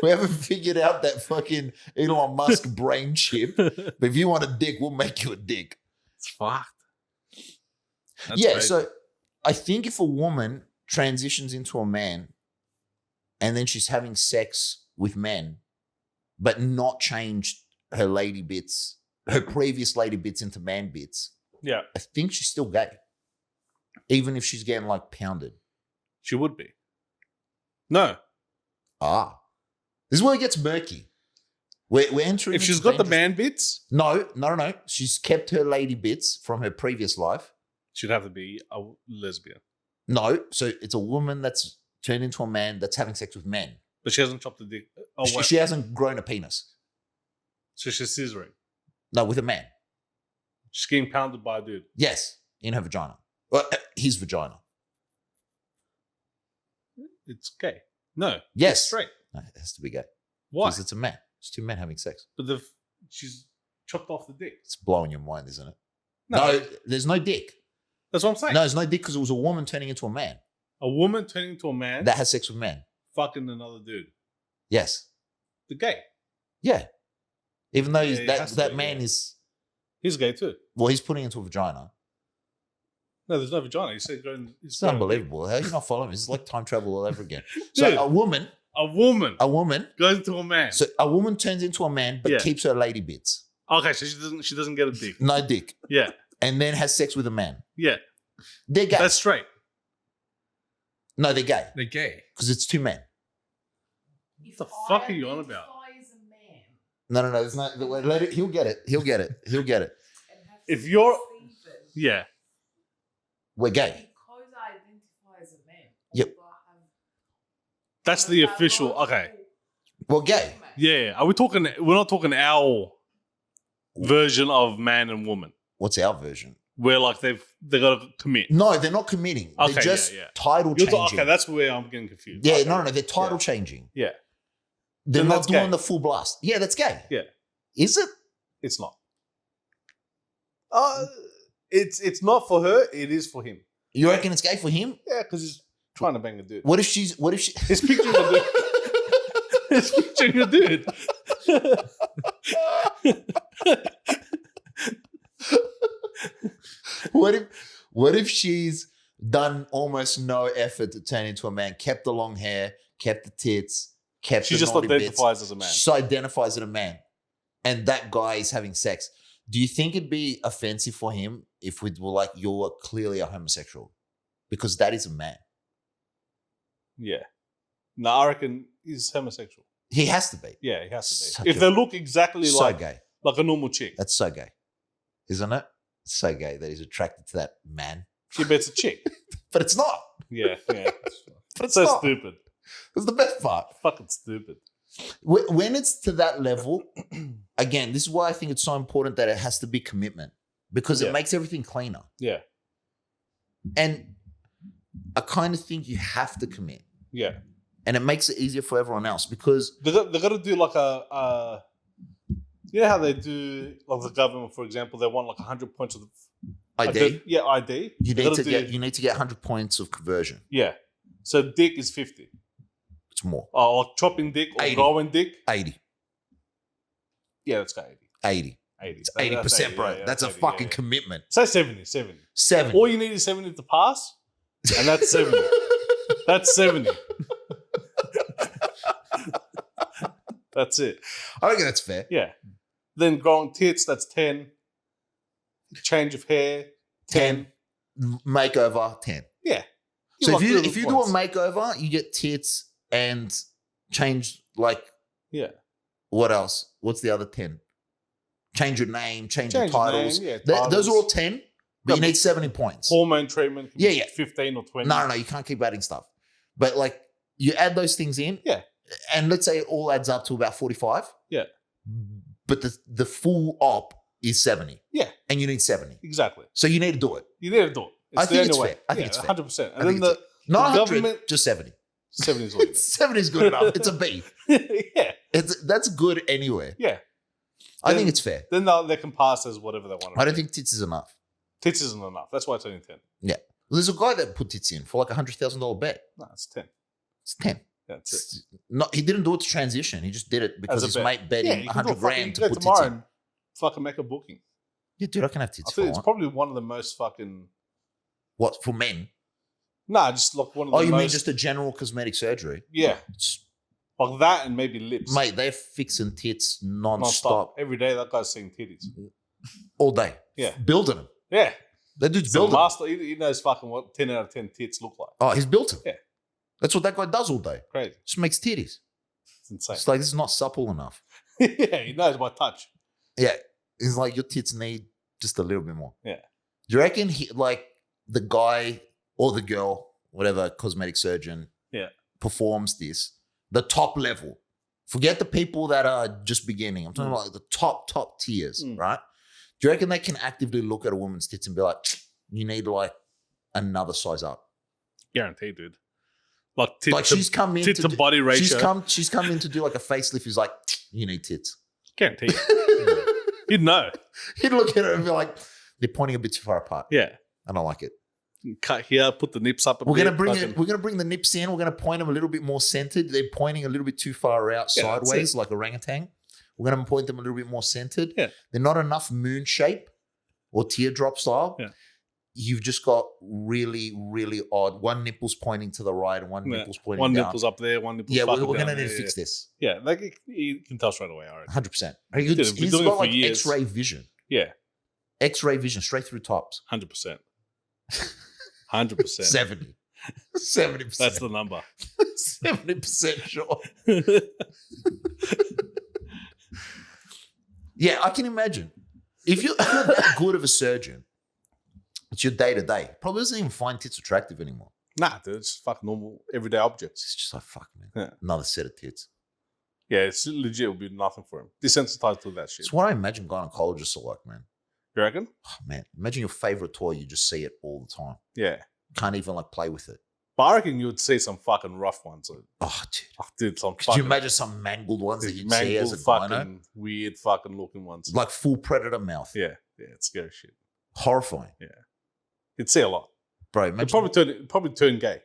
We haven't figured out that fucking Elon Musk brain chip. But if you want a dick, we'll make you a dick. It's fucked. That's Yeah, crazy. so I think if a woman transitions into a man and then she's having sex with men, but not changed her lady bits, her previous lady bits into man bits, Yeah, I think she's still gay. Even if she's getting like pounded. she would be. No. This is where it gets murky. We're entering. If she's into got the dangerous- man bits, No. She's kept her lady bits from her previous life. she'd have to be a lesbian. No, so it's a woman that's turned into a man that's having sex with men. But she hasn't chopped the dick. Oh, She, wait. she hasn't grown a penis. So she's scissoring. No, with a man. She's getting pounded by a dude. Yes, in her vagina. Well, his vagina. It's gay. No. Yes. It's straight. No, it has to be gay. Why? Because it's a man. It's two men having sex. But she's chopped off the dick. It's blowing your mind, isn't it? No. No, there's no dick. That's what I'm saying. No, there's no dick because it was a woman turning into a man A woman turning into a man, that has sex with men. fucking another dude. Yes. The gay. Yeah. Even though Yeah, it has to that be, man yeah. is, He's gay too. well, he's putting into a vagina. No, there's no vagina. You said growing. It's unbelievable. How are you not following? It's like time travel all over again. So Dude. a woman A woman goes into a man. so a woman turns into a man but Yeah. keeps her lady bits. Okay, so she doesn't get a dick. No dick. Yeah, And then has sex with a man. yeah. They're gay. That's straight. No, they're gay. They're gay. Because it's two men. What the fuck are you on about? No. There's no, let it, he'll get it. If you're, yeah, We're gay. Because I identify as a man. Yep. although I have that's the official. Okay, We're gay. yeah. Are we talking? We're not talking our version of man and woman, What's our version? where like they got to commit. No, they're not committing. Okay, They're just yeah. title You're changing. okay, that's where I'm getting confused. Yeah, Okay. no, they're title changing. Yeah, They're Then not that's doing gay. the full blast. Yeah, that's gay. Yeah. Is it? it's not. It's not for her. It is for him. You reckon it's gay for him? Yeah, because he's trying to bang a dude. What if she He's picturing a dude. He's picturing a dude. what if she's done almost no effort to turn into a man, kept the long hair, kept the tits, kept She the just naughty identifies bits, as a man. She identifies as a man. And that guy is having sex. Do you think it'd be offensive for him if we were like, you're clearly a homosexual? Because that is a man. Yeah. No, I reckon he's homosexual. He has to be. Yeah, he has to Such be. If a- they look exactly So like gay. a normal chick. That's so gay. Isn't it? It's so gay that he's attracted to that man. She bets a chick. But it's not. Yeah. But it's So not. stupid. That's the best part. Fucking stupid. When it's to that level, again, this is why I think it's so important that it has to be commitment because Yeah. it makes everything cleaner. Yeah. And I kind of think you have to commit, Yeah. and it makes it easier for everyone else because They got to do like a you know how they do like the government, for example, they want like 100 points of ID. yeah, ID. You They need gotta to do- get 100 points of conversion. Yeah. So dick is 50. It's more. Or chopping dick or 80. growing dick. 80. Yeah, let's go 80. 80. 80. It's That's 80%, 80, bro. yeah, That's a 80, fucking yeah. commitment. Say 70. 7. All you need is 70 to pass, and that's 70. That's 70. That's it. I reckon that's fair. Yeah. Then growing tits, that's 10. Change of hair, 10. Makeover, 10. Yeah. So like if you do a points. makeover, you get tits and change like Yeah. what else? What's the other 10? Change your name, change your Change your titles. name, yeah, Those are all titles. 10, but you Yeah, need 70 points. Hormone treatment, can Yeah, be yeah. 15 or 20. No, you can't keep adding stuff. But like you add those things in. Yeah. And let's say it all adds up to about 45. Yeah. But the full op is 70. Yeah. And you need 70. Exactly. So you need to do it. You need to do it. I It's think the it's only fair. way. I think Yeah, it's fair. 100%. I And then think it's the Not 100, government, just 70. 7 is all you 7 is good enough. It's a B. need. Yeah. That's good anywhere. Yeah. I think it's fair. Then they can pass as whatever they want. I don't think tits is enough. Tits isn't enough. That's why it's only 10. Well, there's a guy that put tits in for like $100,000 bet. No, it's 10. It's 10. That's it. He didn't do it to transition. He just did it because As a his bet. mate bet him you can do 100 a grand to you put can tits go tomorrow in. and fucking make a booking. Yeah, dude, I can have I tits think for it's what? probably one of the most fucking. What, for men? Nah, just like one of the Oh, you most. mean just a general cosmetic surgery? Yeah. It's- Like that and maybe lips. Mate, they're fixing tits non-stop Non-stop. Every day that guy's seeing titties. all day. Yeah. Building them. Yeah. That dude's It's a building them. master. He knows fucking what 10 out of 10 tits look like. Oh, he's built them. Yeah. That's what that guy does all day. Crazy. Just makes titties. It's insane. It's like, this is not supple enough. Yeah, he knows by touch. Yeah. It's like your tits need just a little bit more. Yeah. Do you reckon the guy or the girl, whatever cosmetic surgeon performs this, the top level, forget the people that are just beginning. I'm talking about like the top tiers, right? Do you reckon they can actively look at a woman's tits and be like, you need like another size up? Guaranteed, dude. Like, tit Like to, she's come in tit to body ratio. She's come in to do like a facelift. He's like, you need tits. Guaranteed. You'd know. He'd look at her and be like, they're pointing a bit too far apart. Yeah. I don't like it. Cut here, put the nips up a We're bit. gonna bring fucking- it. We're gonna bring the nips in. We're gonna point them a little bit more centered. They're pointing a little bit too far out Yeah, that's sideways, like orangutan. We're gonna point them a little bit more centered. Yeah. They're not enough moon shape or teardrop style. Yeah. You've just got really, really odd. One nipple's pointing to the right and one Yeah. nipple's pointing One down. nipple's up there, one nipple's Yeah, fucking we're down gonna need there, to fix this. Yeah, like you can tell straight away, I reckon. 100%. Dude, we've been He's doing it got for like years. X-ray vision. Yeah, X-ray vision straight through tops. 100%. 100%. 70. 70%. That's the number. 70% sure. Yeah, I can imagine. If you're that good of a surgeon, it's your day to day. Probably doesn't even find tits attractive anymore. Nah, dude, it's fucking normal, everyday objects. It's just like, fuck, man. Yeah. Another set of tits. Yeah, it's legit. Will be nothing for him. Desensitized to that shit. It's what I imagine gynecologists are like, man. You reckon? Oh, man, imagine your favorite toy. You just see it all the time. Yeah. Can't even like play with it. But I reckon you would see some fucking rough ones. Oh, dude. Oh, dude, some Could fucking you imagine some mangled ones that you'd see as a fucking gyno? weird fucking looking ones. Like full predator mouth. Yeah, it's scary shit. Horrifying. You'd see a lot. Bro, It'd imagine. probably turn gay.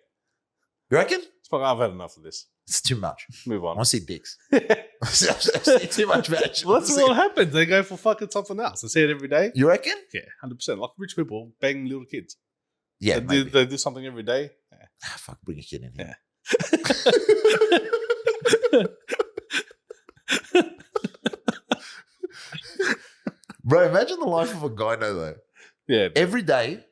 You reckon? It's like, I've had enough of this. It's too much. Move I on. want to see dicks. well, I see too much match. that's what happens. They go for fucking something else. I see it every day. You reckon? Yeah, 100%. Like rich people banging little kids. Yeah, maybe. They do something every day. Yeah. Ah, fuck, bring a kid in here. Bro, imagine the life of a gyno though. Yeah. Every day,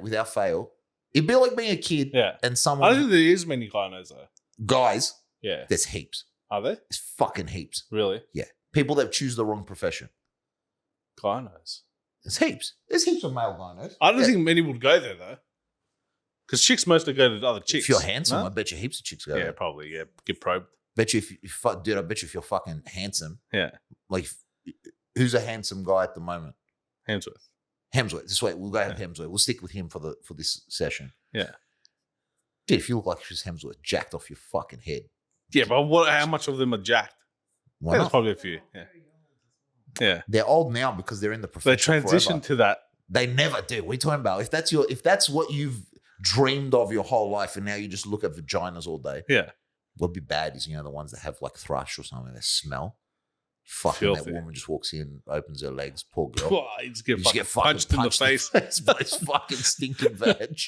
without fail, it'd be like being a kid Yeah. and I someone. don't think there is many gynos though. Guys, Yeah. there's heaps. Are there? There's fucking heaps. Really? People that choose the wrong profession. Gynos. There's heaps. There's heaps of male gynos. I don't Yeah. think many would go there though. Because chicks mostly go to other chicks. If you're handsome, no? I bet you heaps of chicks go. Yeah, there. probably. Yeah. Get probed. Bet you dude, I bet you if you're fucking handsome, Yeah. like who's a handsome guy at the moment? Hemsworth. Hemsworth. This way, we'll go have Hemsworth. We'll stick with him for this session. Yeah. Dude, if you look like Chris Hemsworth, jacked off your fucking head. Yeah, but how much of them are jacked? Why There's not? probably a few. Yeah. Yeah. They're old now because they're in the They profession. transition forever. to that. They never do. What are you talking about? If that's what you've dreamed of your whole life, and now you just look at vaginas all day. Yeah. What'd be bad is the ones that have like thrush or something. They smell. Fucking Filthy. that woman just walks in, opens her legs. Poor girl. Whoa, you just get You fucking punched in the face. by his fucking stinking veg.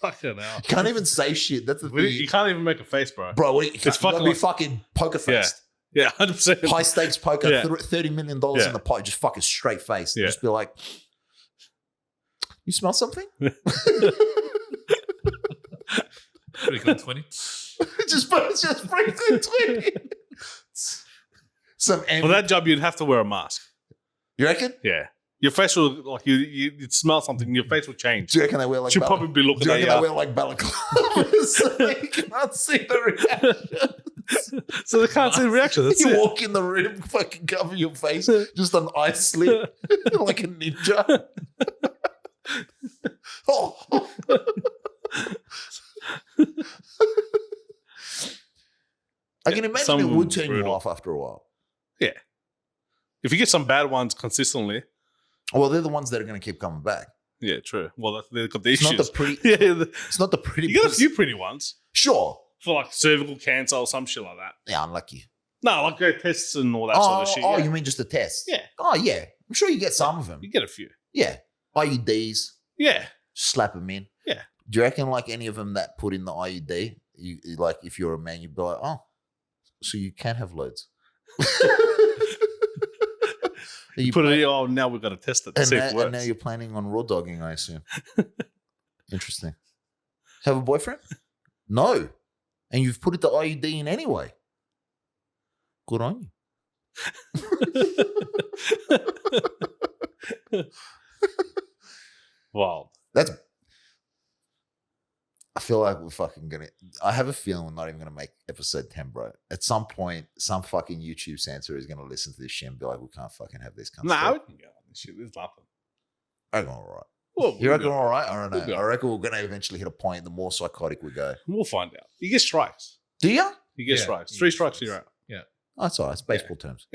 Fucking hell. You can't even say shit. That's the thing. You can't even make a face, bro. Bro, what, you fucking gotta be like- fucking poker faced. Yeah, 100%. High stakes poker, Yeah. $30 million Yeah. in the pot, just fucking straight face. Yeah. Just be like, you smell something? Pretty good 20. just bring the 20. Some For that job, you'd have to wear a mask. You reckon? Yeah. Your face will, like, you'd smell something, your face will change. Do you reckon they wear like She'll probably be do looking you at reckon they you. wear like balaclavas? So you can't see the reaction. So they can't see the reaction. That's You it. walk in the room, fucking cover your face, just an ice slit, like a ninja. Oh. I can imagine some it of them would turn you brutal. off after a while. If you get some bad ones consistently, Well, they're the ones that are going to keep coming back. yeah, true. Well, they've got the It's issues. not the pretty. yeah, It's not the pretty. you got a pussy. few pretty ones Sure. for like cervical cancer or some shit like that. Yeah, unlucky. No, like go tests and all that sort of shit. Oh, yeah. you mean just a test? Yeah. Oh, yeah. I'm sure you get some of them. You get a few. Yeah. IUDs, Yeah. slap them in. Yeah. Do you reckon like any of them that put in the IUD, you like if you're a man, you'd be like, oh, so you can have loads. You put it in, oh, now we've got to test it to see if it works. And now you're planning on raw dogging, I assume. Interesting. Have a boyfriend? No. And you've put it the IUD in anyway. Good on you. Wow. That's. I feel like we're fucking gonna. I have a feeling we're not even gonna make episode 10, bro. At some point, some fucking YouTube censor is gonna listen to this shit and be like, "We can't fucking have this." Nah, we can go on this shit. There's nothing. I reckon all right. Well, You reckon all right? I don't know. We'll go. I reckon we're gonna eventually hit a point. The more psychotic we go. We'll find out. You get strikes. Do you? You get Yeah, strikes. you 3 get strikes, strikes. you're out. Oh, that's all right. It's baseball terms.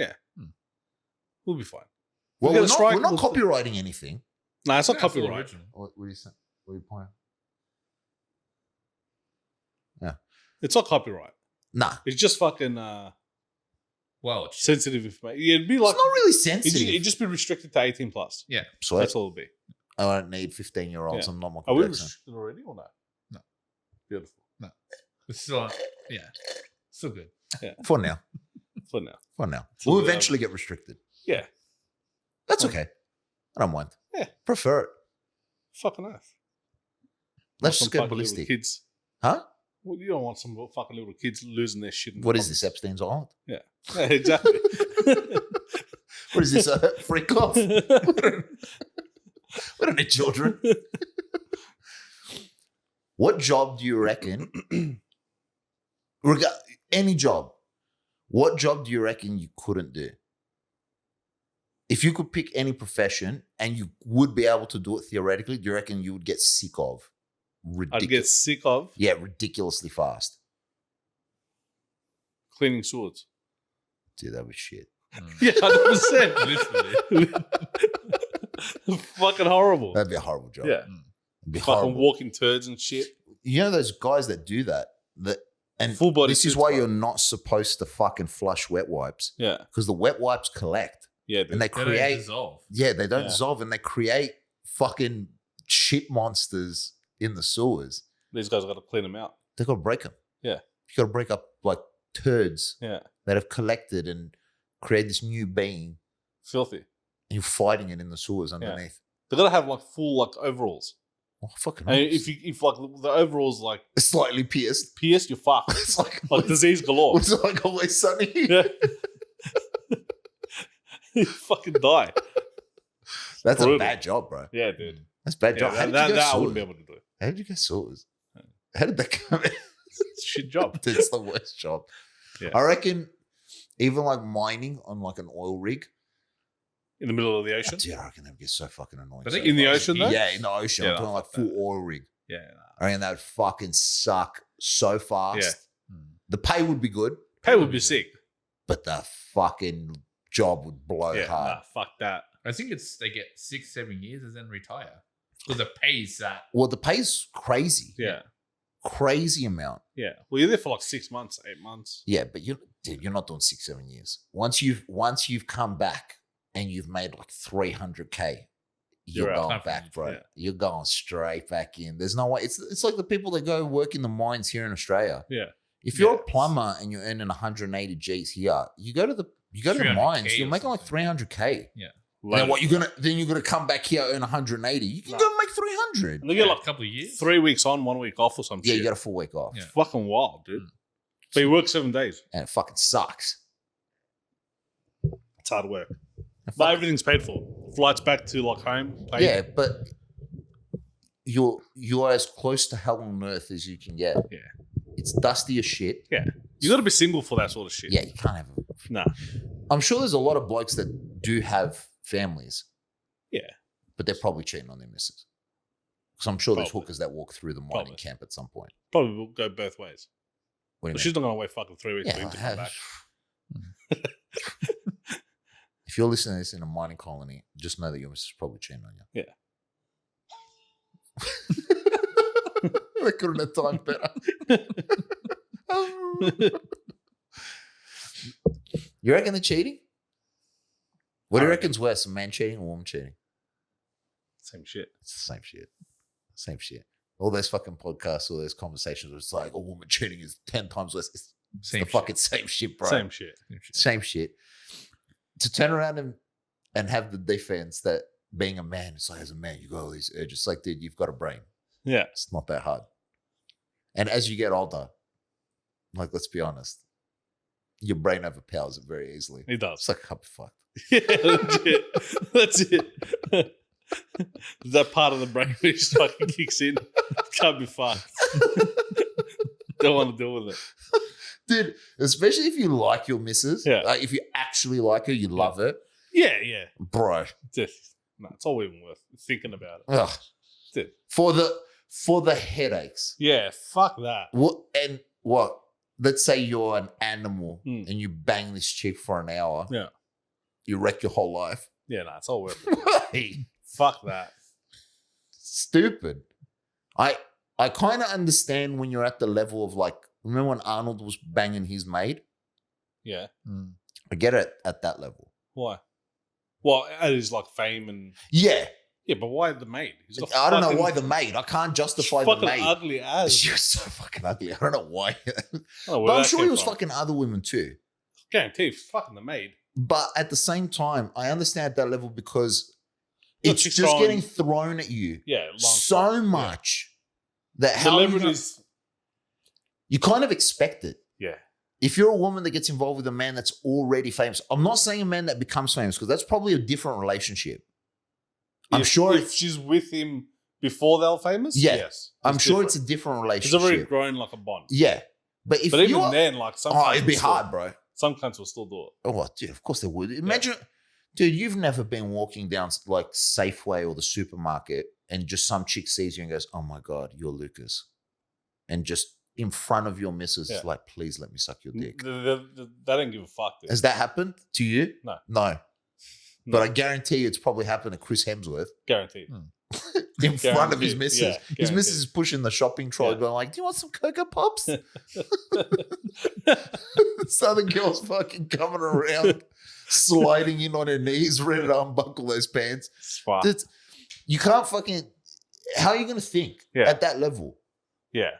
We'll be fine. Well, get a we're strike, not we'll- copywriting anything. Nah, it's not Yeah, it's all copyright. original. What are you saying? What are you pointing? It's not copyright. Nah, It's just fucking Well, it's sensitive information. Yeah, it'd be like it's not really it'd sensitive. just be restricted to 18 plus. So That's all it'd be. I don't need 15-year-olds. Yeah. I'm not Are Michael we Jackson. restricted already or no? No. Beautiful. it's still, still good. For now. For now. For now. So, We'll eventually get restricted. Yeah. That's okay. I don't mind. Yeah. Prefer it. Fucking earth. Let's Some just go fucking little ballistic. Kids. Huh? Well, you don't want some fucking little kids losing their shit. In What the is this, Epstein's Island? Yeah, exactly. What is this, a freak off? We don't need children. What job do you reckon? Any job. What job do you reckon you couldn't do? If you could pick any profession and you would be able to do it theoretically, do you reckon you would get sick of? I'd get sick of Yeah, ridiculously fast. cleaning swords. Dude, that was shit. Yeah, 100%. Literally. Fucking horrible. That'd be a horrible job. Yeah. It'd be Fucking horrible. walking turds and shit. You know those guys that do that? And Full body this is suits, why bro. you're not supposed to fucking flush wet wipes. Yeah. Because the wet wipes collect. Yeah, dude. And they They don't create dissolve. Yeah, they don't Yeah. dissolve and they create fucking shit monsters in the sewers. These guys got to clean them out. They got to break them. Yeah. You got to break up like turds Yeah. that have collected and created this new being, Filthy. and you're fighting it in the sewers underneath. They got to have like full like overalls. Oh, fucking And nice. if like the overalls like Slightly pierced. pierced, you're fucked. It's like, Like disease galore. it's like Always Sunny. Yeah. You fucking die. That's Brutal. a bad job, bro. Yeah, dude. That's a bad Yeah, job. How did that you go I wouldn't be sewers? able to do. How did you go sewers? How did that come in? It's a shit job. It's the worst job. Yeah. I reckon even like mining on like an oil rig. In the middle of the ocean. Dude, I reckon that would get so fucking annoying. But so they- In the fast. ocean, though? Yeah, in the ocean. Yeah, I'm talking no, like fuck full oil rig. Yeah. I reckon that would fucking suck so fast. Yeah. The pay would be good, Pay would be sick. but the fucking job would blow Yeah, hard. nah, fuck that. I think they get 6-7 years and then retire because the pay's that. Well, the pay's crazy. Yeah. Crazy amount. Yeah. Well, you're there for like 6 months, 8 months. Yeah, but you're not doing 6-7 years. Once you've come back and you've made like 300K, you're You're out. going Time for back, you, bro. yeah. You're going straight back in. There's no way. It's like the people that go work in the mines here in Australia. Yeah. If you're Yeah. a plumber and you're earning 180 G's here, you go to the 300K mines, you're or making like something. 300K. And Loaded. then what you're gonna come back here earn 180. You can No. go and make 300. And they get A like couple of years. 3 weeks on, 1 week off or some Yeah, shit. you got a full week off. Yeah. It's fucking wild, dude. Mm. But you work 7 days. And it fucking sucks. It's hard work. And But fuck- everything's paid for. Flights back to like home. Paid. yeah, but you're as close to hell on earth as you can get. Yeah. It's dusty as shit. You got to be single for that sort of shit. Yeah, you can't have them. Nah. I'm sure there's a lot of blokes that do have families. Yeah. But they're probably cheating on their missus. Because I'm sure there's Probably. hookers that walk through the mining Probably. camp at some point. Probably will go both ways. What do you She's not going to wait fucking 3 weeks for mean? him to come back. If you're listening to this in a mining colony, just know that your missus is probably cheating on you. Yeah. I couldn't have timed better. You reckon they're cheating? What do you reckon's worse, a man cheating or a woman cheating? Same shit. It's the same shit. Same shit. All those fucking podcasts, all those conversations where it's like a woman cheating is 10 times less. It's Same the shit. fucking same shit, bro. Same shit. Same shit. To turn around and have the defense that being a man, it's like, as a man, you got all these urges. It's like, dude, you've got a brain. Yeah. It's not that hard. And as you get older, like, let's be honest, your brain overpowers it very easily. He does. It's like, can't be fucked. Yeah, legit. That's it. That part of the brain which just fucking kicks in. Can't be fucked. Don't want to deal with it. Dude, especially if you like your missus. Yeah. Like, if you actually like her, you love her. Yeah. Bro. It's all even worth thinking about it. Ugh. Dude. For the headaches. Yeah, fuck that. What? Let's say you're an animal Mm. and you bang this chick for an hour. Yeah. You wreck your whole life. Yeah, it's all worth it. Fuck that. Stupid. I kind of understand when you're at the level of, like, remember when Arnold was banging his maid? Yeah. I get it at that level. Why? Well, it is like fame and Yeah. yeah, but why the maid? He's got I don't know fucking- why the maid. I can't justify she's the fucking maid. ugly as. She was so fucking ugly. I don't know why. I don't know where But I'm that sure came he was from. fucking other women too. Guarantee, fucking the maid. But at the same time, I understand at that level because Look, it's she's just throwing- getting thrown at you Yeah, long so time. much that how Celebrities. you kind of expect it. Yeah. If you're a woman that gets involved with a man that's already famous, I'm not saying a man that becomes famous because that's probably a different relationship. I'm sure if she's with him before they were famous. Yeah. Yes, I'm sure it's a different It's already relationship. grown like a bond. Yeah. But if But even you're, then, like some, it'd be hard, bro. Some cunts will still do it. Oh, dude, of course they would. Imagine, dude, you've never been walking down like Safeway or the supermarket and just some chick sees you and goes, "Oh my God, you're Lucas." And just in front of your missus is like, "Please let me suck your dick." They don't give a fuck, dude. Has that happened to you? No. No. But I guarantee you it's probably happened to Chris Hemsworth Guaranteed. in front of his Guaranteed. missus. Yeah, His guaranteed. missus is pushing the shopping trolley, Yeah. going like, "Do you want some Cocoa Pops?" Southern girl's fucking coming around, sliding in on her knees, ready to unbuckle those pants. It's fucked. Dude, you can't fucking. How are you going to think at that level? Yeah.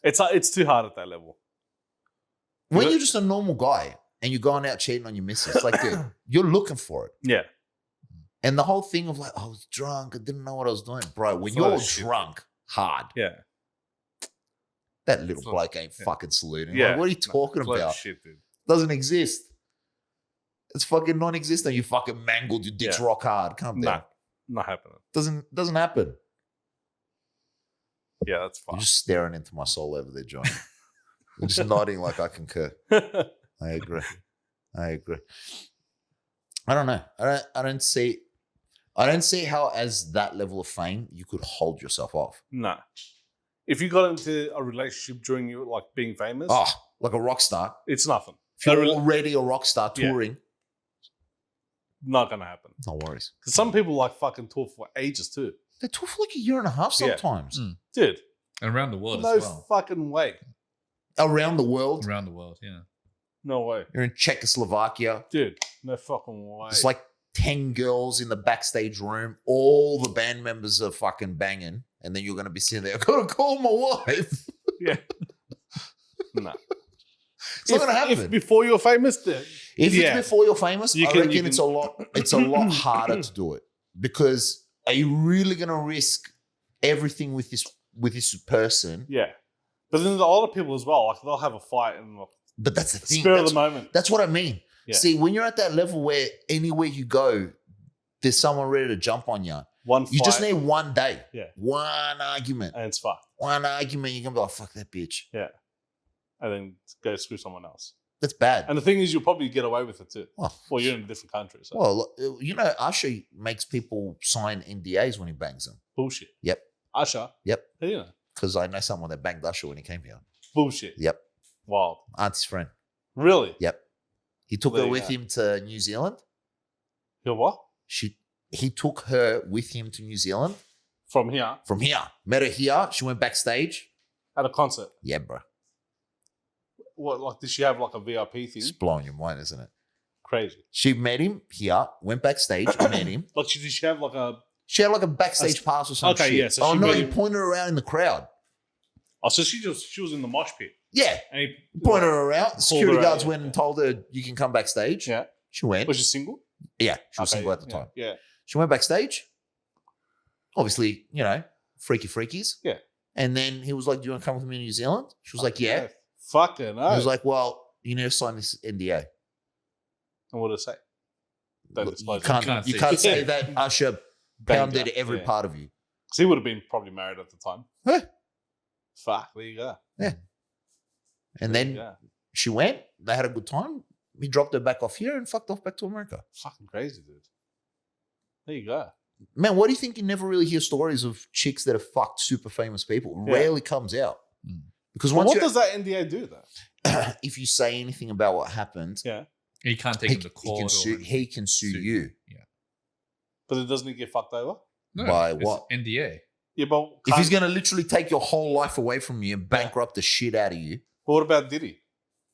It's too hard at that level. When But- you're just a normal guy and you're going out cheating on your missus, like, dude, you're looking for it. Yeah. And the whole thing of like, I was drunk, I didn't know what I was doing. Bro, when It's you're not shit. drunk hard, Yeah. that little It's not- bloke ain't fucking saluting. Yeah. Like, what are you talking It's like about? shit, dude. Doesn't exist. It's fucking non-existent. You fucking mangled your dick's Yeah. rock hard. Calm down. Not happening. Doesn't happen. Yeah, that's You're fine. just staring into my soul over there, John. You're just nodding like I concur. I agree. I don't know. I don't see how as that level of fame you could hold yourself off. No. If you got into a relationship during you like being famous, Oh, like a rock star. it's nothing. If you're That rela- already a rock star Yeah. touring, Not gonna happen. no worries. Because some people like fucking tour for ages too. They tour for like a year and a half Yeah. sometimes. Dude, And around the world no as well. fucking way. Around the world. Around the world, yeah. No way. You're in Czechoslovakia. Dude, no fucking way. It's like 10 girls in the backstage room. All the band members are fucking banging. And then you're going to be sitting there, I've got to call my wife. yeah. No. It's not going to happen. If before you're famous, then If yeah. it's before you're famous, You I can- reckon you it's can- a lot harder to do it. Because are you really going to risk everything with this person? yeah. But then the older people as well, like they'll have a fight and like, But that's the thing. spur of That's, the moment. that's what I mean. Yeah. See, when you're at that level where anywhere you go, there's someone ready to jump on you. One fight, You just need one day. Yeah. One argument. and it's fucked. One argument, you're going to be like, fuck that bitch. Yeah. And then go screw someone else. That's bad. And the thing is, you'll probably get away with it too. Well, Well, you're in a different country, so well, you know, Usher makes people sign NDAs when he bangs them. bullshit. Yep. Usher. Yep. You know, Because I know someone that banged Usher when he came here. bullshit. Yep. Wild. Auntie's friend. Really? Yep. He took There her you with go. him to New Zealand. You're what? He took her with him to New Zealand From here from here. Met her here. She went backstage. at a concert. Yeah, bro. What? Like, did she have like a VIP thing? It's blowing your mind, isn't it? Crazy. She met him here, went backstage, met him. Like, did she have like a? She had like a backstage pass or something. Okay, yeah, so oh she no, met he him- pointed her around in the crowd. Oh, so she was in the mosh pit. Yeah, And he pointed her around. Security her out, guards yeah, went and told her you can come backstage. Yeah. She went. Was she single? Yeah, she was Okay, single at the yeah, time. Yeah. She went backstage. Obviously, freaky freakies. Yeah. And then he was like, "Do you want to come with me to New Zealand?" She was like, "Yeah." Fucking He was like, "Well, you need to sign this NDA. and what did it say? Don't Look, disclose you it. can't, say you can't it. say that Usher Banged pounded her, every yeah. part of you." 'Cause he would have been probably married at the time. Huh. Fuck, there you go. And There you then go. she went. They had a good time. He dropped her back off here and fucked off back to America. Fucking crazy, dude. There you go. Man, why do you think you never really hear stories of chicks that have fucked super famous people? It Yeah. rarely comes out. Mm. Because But once what you does that NDA do though? if you say anything about what happened, Yeah. You can't take he, him to he court. can or sue, he can sue sue you. But it doesn't get fucked over? No, By it's what? NDA. Yeah, but If he's going to literally take your whole life away from you and bankrupt the shit out of you, But what about Diddy?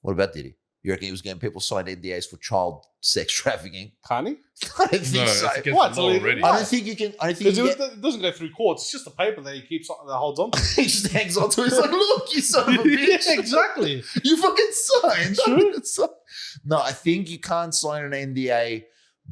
what about Diddy? You reckon he was getting people sign NDAs for child sex trafficking? Can't he? I don't think No, so. it's against What? the law So already. I don't think you can. I don't think Because you it doesn't go through courts. It's just a paper that he keeps that holds on to. he just hangs on to it. He's like, look, you son of a bitch. Yeah, exactly. You fucking signed. True. No, I think you can't sign an NDA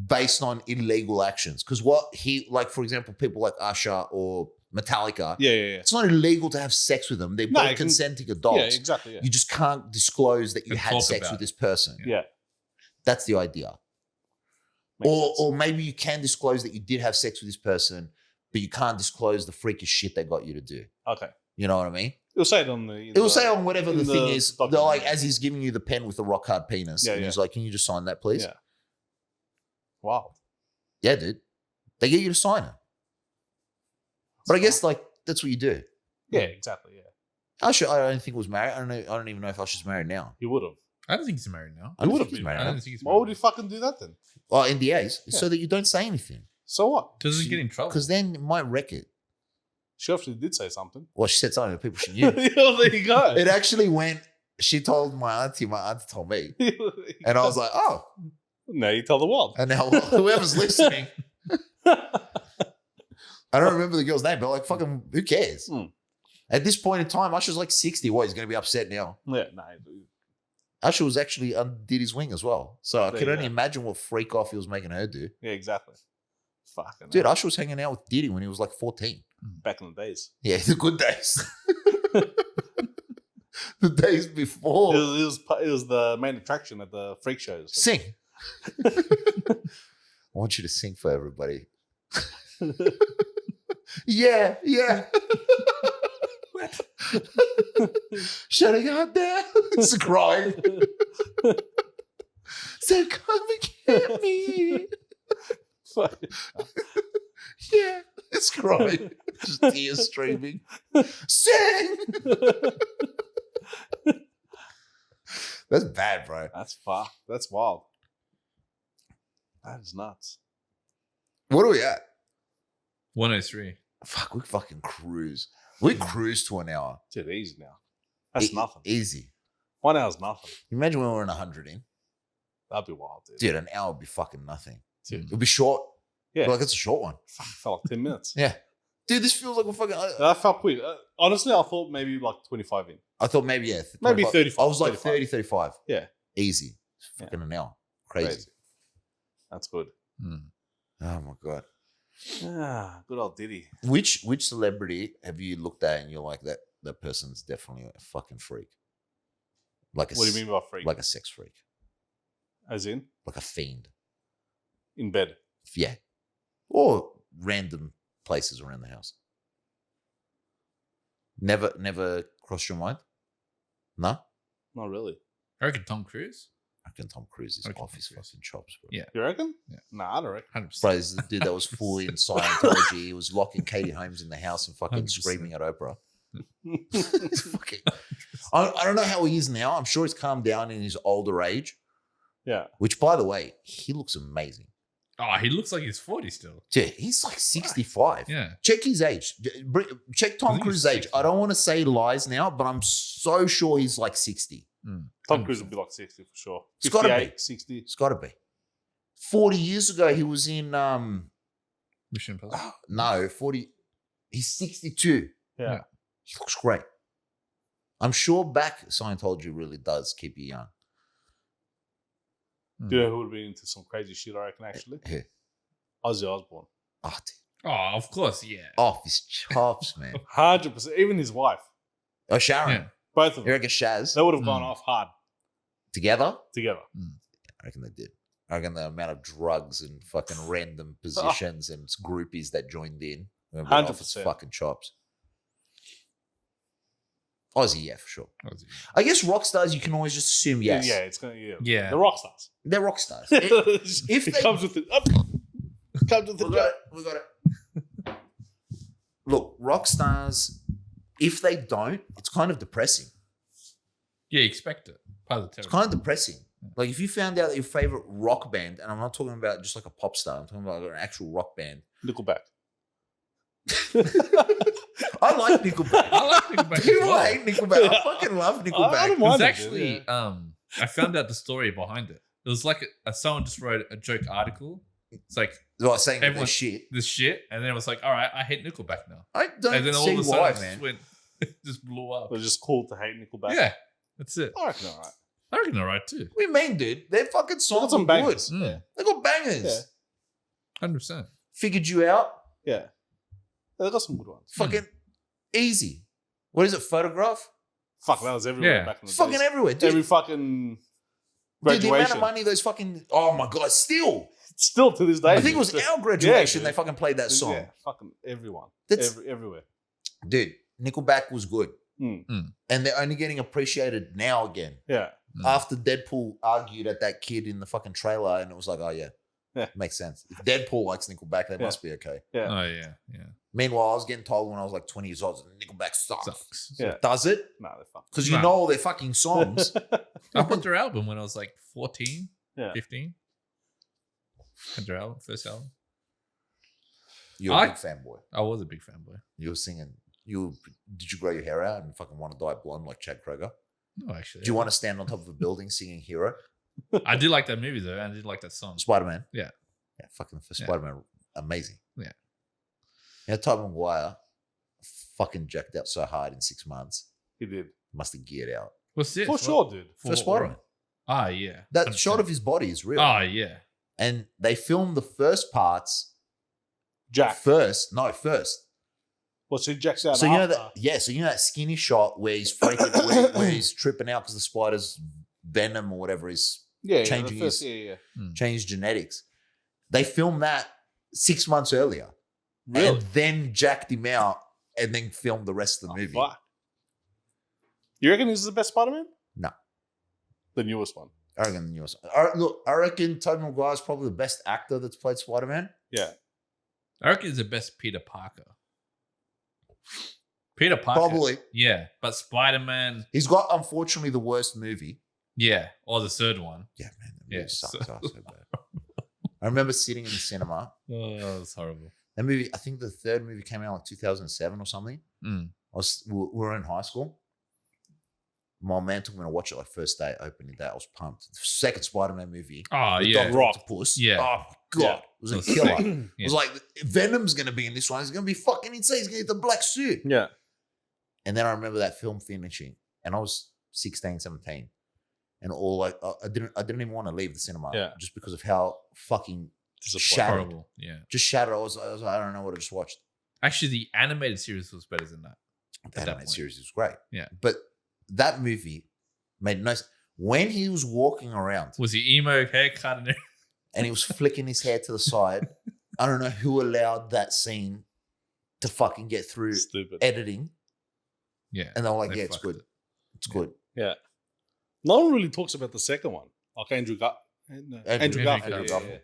based on illegal actions. Because what he, like, for example, people like Usher or Metallica, Yeah. it's not illegal to have sex with them. They're No, both you can- consenting Yeah, adults. exactly. Yeah. You just can't disclose that you Can had talk sex about with it. this person. Yeah. That's the idea. Makes Or, sense. or maybe you can disclose that you did have sex with this person, but you can't disclose the freakish shit they got you to do. Okay. You know what I mean? It'll say it on the. It will say on whatever in the thing the is, document. they're like, as he's giving you the pen with the rock hard penis, Yeah, and yeah. he's like, can you just sign that, please? Yeah. Wow. Yeah, dude. They get you to sign it. But I guess, like, that's what you do. Yeah, exactly. Yeah. Usher, I don't think was married. I don't even know if Usher's married now. He would have. I don't think he's married now. I don't would've think he's been married I now. don't think he's Why would married. he fucking do that then? Well, NDAs, Yeah. so that you don't say anything. So what? Doesn't get in trouble. Because then it might wreck it. She obviously did say something. Well, she said something that people should knew. Oh, there you go. It actually went, she told my auntie told me. And I was like, oh. no, you tell the world. And now whoever's listening, I don't remember the girl's name, but like, fucking, who cares? Hmm. At this point in time, Usher's like 60. What, he's going to be upset now? Yeah, no. Usher was actually under Diddy's wing as well. So I There could you only go. imagine what freak off he was making her do. Yeah, exactly. Fucking Dude, hell. Usher was hanging out with Diddy when he was like 14. Back in the days. Yeah, the good days. The days before. It was the main attraction at the freak shows. Sing. I want you to sing for everybody. Yeah. Shutting out there. It's crying. So come and get me. Fuck. Yeah. It's crying. Just tears streaming. Sing. That's bad, bro. That's fuck. That's wild. That is nuts. What are we at? 103. Fuck, we fucking cruise. We cruise to an hour. Dude, easy now. That's nothing. Easy. 1 hour's nothing. Imagine when we're in 100 in. That'd be wild, dude. Dude, an hour would be fucking nothing. Dude. It'll be short. Yeah. But like, it's a short one. Fuck, it felt like 10 minutes. Yeah. Dude, this feels like we're fucking. That felt quick. Honestly, I thought maybe like 25 in. I thought maybe, yeah. Maybe 25. 35. I was like 35. 30, 35. Yeah. Easy. It's fucking an hour. Crazy. That's good. Hmm. Oh my God. Ah, good old Diddy. Which celebrity have you looked at and you're like, that person's definitely a fucking freak? Like a, What do you mean by freak? Like a sex freak. As in? Like a fiend. In bed. Yeah. Or random places around the house. Never crossed your mind? No? Not really. I reckon Tom Cruise. I reckon Tom Cruise is I reckon off his Tom Cruise. fucking chops, bro. Yeah. You reckon? Yeah. Nah, I don't reckon. 100%. Bro, this is the dude that was fully in Scientology. He was locking Katie Holmes in the house and fucking 100%. screaming at Oprah. It's fucking I don't know how he is now. I'm sure he's calmed down in his older age. Yeah. Which, by the way, he looks amazing. Oh, he looks like he's 40 still. Yeah, he's like 65. Yeah. Check his age. Check Tom I think he's Cruise's age. 60. I don't want to say lies now, but I'm so sure he's like 60. Tom Cruise would be like 60 for sure. It's gotta 58, be. 60. It's got to be. 40 years ago, he was in Mission Impossible. no, 40. He's 62. Yeah. He looks great. I'm sure back Scientology really does keep you young. Do you know who would be into some crazy shit, I reckon, actually? Who? Ozzy Osbourne. Oh, dude. Oh, of course, yeah. Off his chops, man. 100%. Even his wife. Oh, Sharon. Yeah. Both of You them. reckon Shaz? They would have gone off hard Together? together. I reckon they did. I reckon the amount of drugs and fucking random positions and groupies that joined in. 100%. Fucking chops. Aussie, yeah, for sure. Ozzy. I guess rock stars, you can always just assume yes. Yeah, it's going to, yeah. Yeah. The rock stars. They're rock stars. If they- it comes with it. Comes with the We got it. We got it. Look, rock stars, if they don't, it's kind of depressing. Yeah, you expect it. Part of the It's territory. kind of depressing. Like if you found out that your favorite rock band, and I'm not talking about just like a pop star, I'm talking about like an actual rock band. Nickelback. I like Nickelback. I like Nickelback as People well. hate Nickelback. I fucking love I Nickelback. don't mind It's it, actually, yeah. I found out the story behind it. It was like someone just wrote a joke article. It's like Like saying that they're Everyone- shit. this shit, and then it was like, all right, I hate Nickelback now. I don't And then all see of a sudden, why, it man. just went, it just blew up. It was just cool to hate Nickelback. Yeah, that's it. I reckon all right. I reckon they're right too. What do you mean, dude? Their fucking They got songs some are good. bangers. Mm. They got bangers. Yeah. 100%. Figured you out. Yeah. They got some good ones. Fucking easy. What is it? Photograph? Fuck, that was everywhere Yeah. back in the Fucking days. everywhere, dude. Every fucking Dude, the graduation. amount of money those fucking. Oh my god! Still, Still to this day. I think it was our graduation. dude. They fucking played that song. Yeah, fucking everyone. That's- Everywhere. Dude, Nickelback was good, Mm. and they're only getting appreciated now again. Yeah. Mm. After Deadpool argued at that kid in the fucking trailer, and it was like, oh yeah, Yeah. makes sense. If Deadpool likes Nickelback, they Yeah. must be okay. Yeah. Oh, yeah. Yeah. Meanwhile, I was getting told when I was like 20 years old, Nickelback sucks. Sucks. Yeah. Does it? No, they're fucking. Because you No. know all their fucking songs. I bought their album when I was like 14, Yeah. 15. Had their album, first album. You're a I- big fanboy. I was a big fanboy. You were singing. Did you grow your hair out and fucking want to dye blonde like Chad Kroger? No, actually. Do you want to stand on top of a building singing Hero? I did like that movie though, and I did like that song. Spider Man. Yeah. Yeah, fucking for Yeah. Spider Man, amazing. Yeah. Yeah, Tobey Maguire fucking jacked out so hard in 6 months. He did. Must have geared out. What's this? For sure, dude. For Spider Man. Ah, yeah. That 100%. shot of his body is real. Oh, yeah. And they filmed the first parts Jack. first. What's he jacks out So you know after? that, yeah. So you know that skinny shot where he's freaking, where he's tripping out because the spider's venom or whatever is Yeah, changing the first, his- yeah. changed genetics. They filmed that 6 months earlier, Really? and then jacked him out, and then filmed the rest of the Oh, movie. fuck. You reckon this is the best Spider-Man? No. The newest one. I reckon the US. Look, I reckon Tobey Maguire is probably the best actor that's played Spider Man. Yeah. I reckon he's the best Peter Parker. Peter Parker. Probably. Yeah. But Spider Man, He's got, unfortunately, the worst movie. yeah. Or the third one. Yeah, man, that movie Yeah, sucks. so- So bad. I remember sitting in the cinema. Oh, that was horrible. That movie, I think the third movie came out like 2007 or something. Mm. We were in high school. My man took me to watch it like first day, opening day. I was pumped. The second Spider-Man movie. Oh, with yeah. Dr. Rock. Octopus. Yeah. Oh, my God. Yeah. It was a That's killer. sick. It Yeah. was like, Venom's going to be in this one. He's going to be fucking insane. He's going to get the black suit. Yeah. And then I remember that film finishing. And I was 16, 17. And all like, I didn't even want to leave the cinema. Yeah. Just because of how fucking Disappointing. shattered. Horrible. Yeah. Just shattered. I was like, I don't know what I just watched. Actually, the animated series was better than that. The that animated point. series was great. Yeah. But that movie made no sense. When he was walking around Was he emo haircut and everything? and he was flicking his hair to the side, I don't know who allowed that scene to fucking get through Stupid. editing. Yeah. And they were like, They yeah, it's fucked good. it. It's good. Yeah. No one really talks about the second one. Like Andrew Andrew Garfield. Garfield.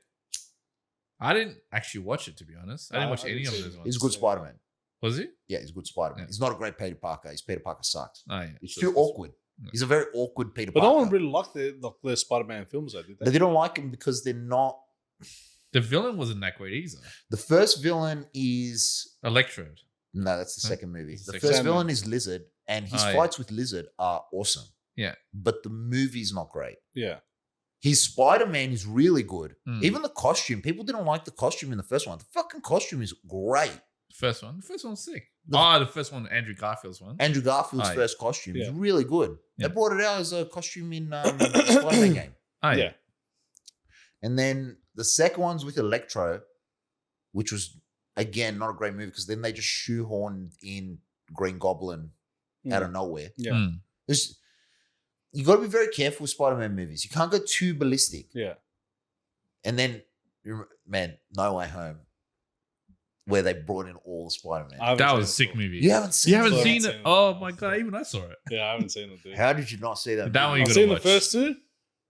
I didn't actually watch it, to be honest. I didn't No, watch I any didn't of see those it. ones. He's a good Spider-Man. Was he? Yeah, he's a good Spider-Man. Yeah. He's not a great Peter Parker. His Peter Parker sucks. Oh yeah. It's So too it's- awkward. He's a very awkward Peter But Parker. no one really liked the Spider-Man films, though, did They they? didn't like him because they're not. The villain wasn't that great either. The first villain is Electrode. no, that's the Huh? second movie. It's The the first second villain movie. is Lizard, and his Oh, yeah. fights with Lizard are awesome. Yeah. But the movie's not great. Yeah. His Spider-Man is really good. Mm. Even the costume, people didn't like the costume in the first one. The fucking costume is great. The first one. The first one's sick. The- the first one, Andrew Garfield's one. Andrew Garfield's Oh, yeah. first costume is Yeah. really good. Yeah. They brought it out as a costume in the Spider-Man game. Oh, Yeah. And then the second one's with Electro, which was, again, not a great movie because then they just shoehorned in Green Goblin out of nowhere. Yeah. Mm. You got to be very careful with Spider-Man movies. You can't go too ballistic. Yeah. And then, man, No Way Home, where they brought in all the Spider-Man. I haven't That seen was a it sick before. movie. You haven't seen You haven't it? seen Seen it? it. Oh my god! Even I saw it. Yeah, I haven't seen it, dude. How did you not see that? That one movie? you I've gotta seen watch. the first two,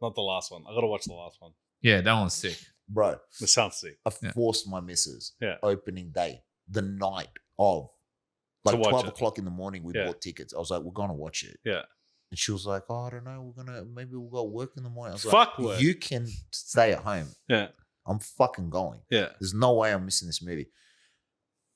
not the last one. I gotta watch the last one. Yeah, that one's sick. Bro, It sounds sick. I Yeah. forced my missus Yeah. opening day, the night of, like watch 12 it. o'clock in the morning, we Yeah. bought tickets. I was like, we're going to watch it. Yeah. And she was like, oh, I don't know. Maybe we'll go work in the morning. I was Fuck like, work. you can stay at home. Yeah. I'm fucking going. Yeah. There's no way I'm missing this movie.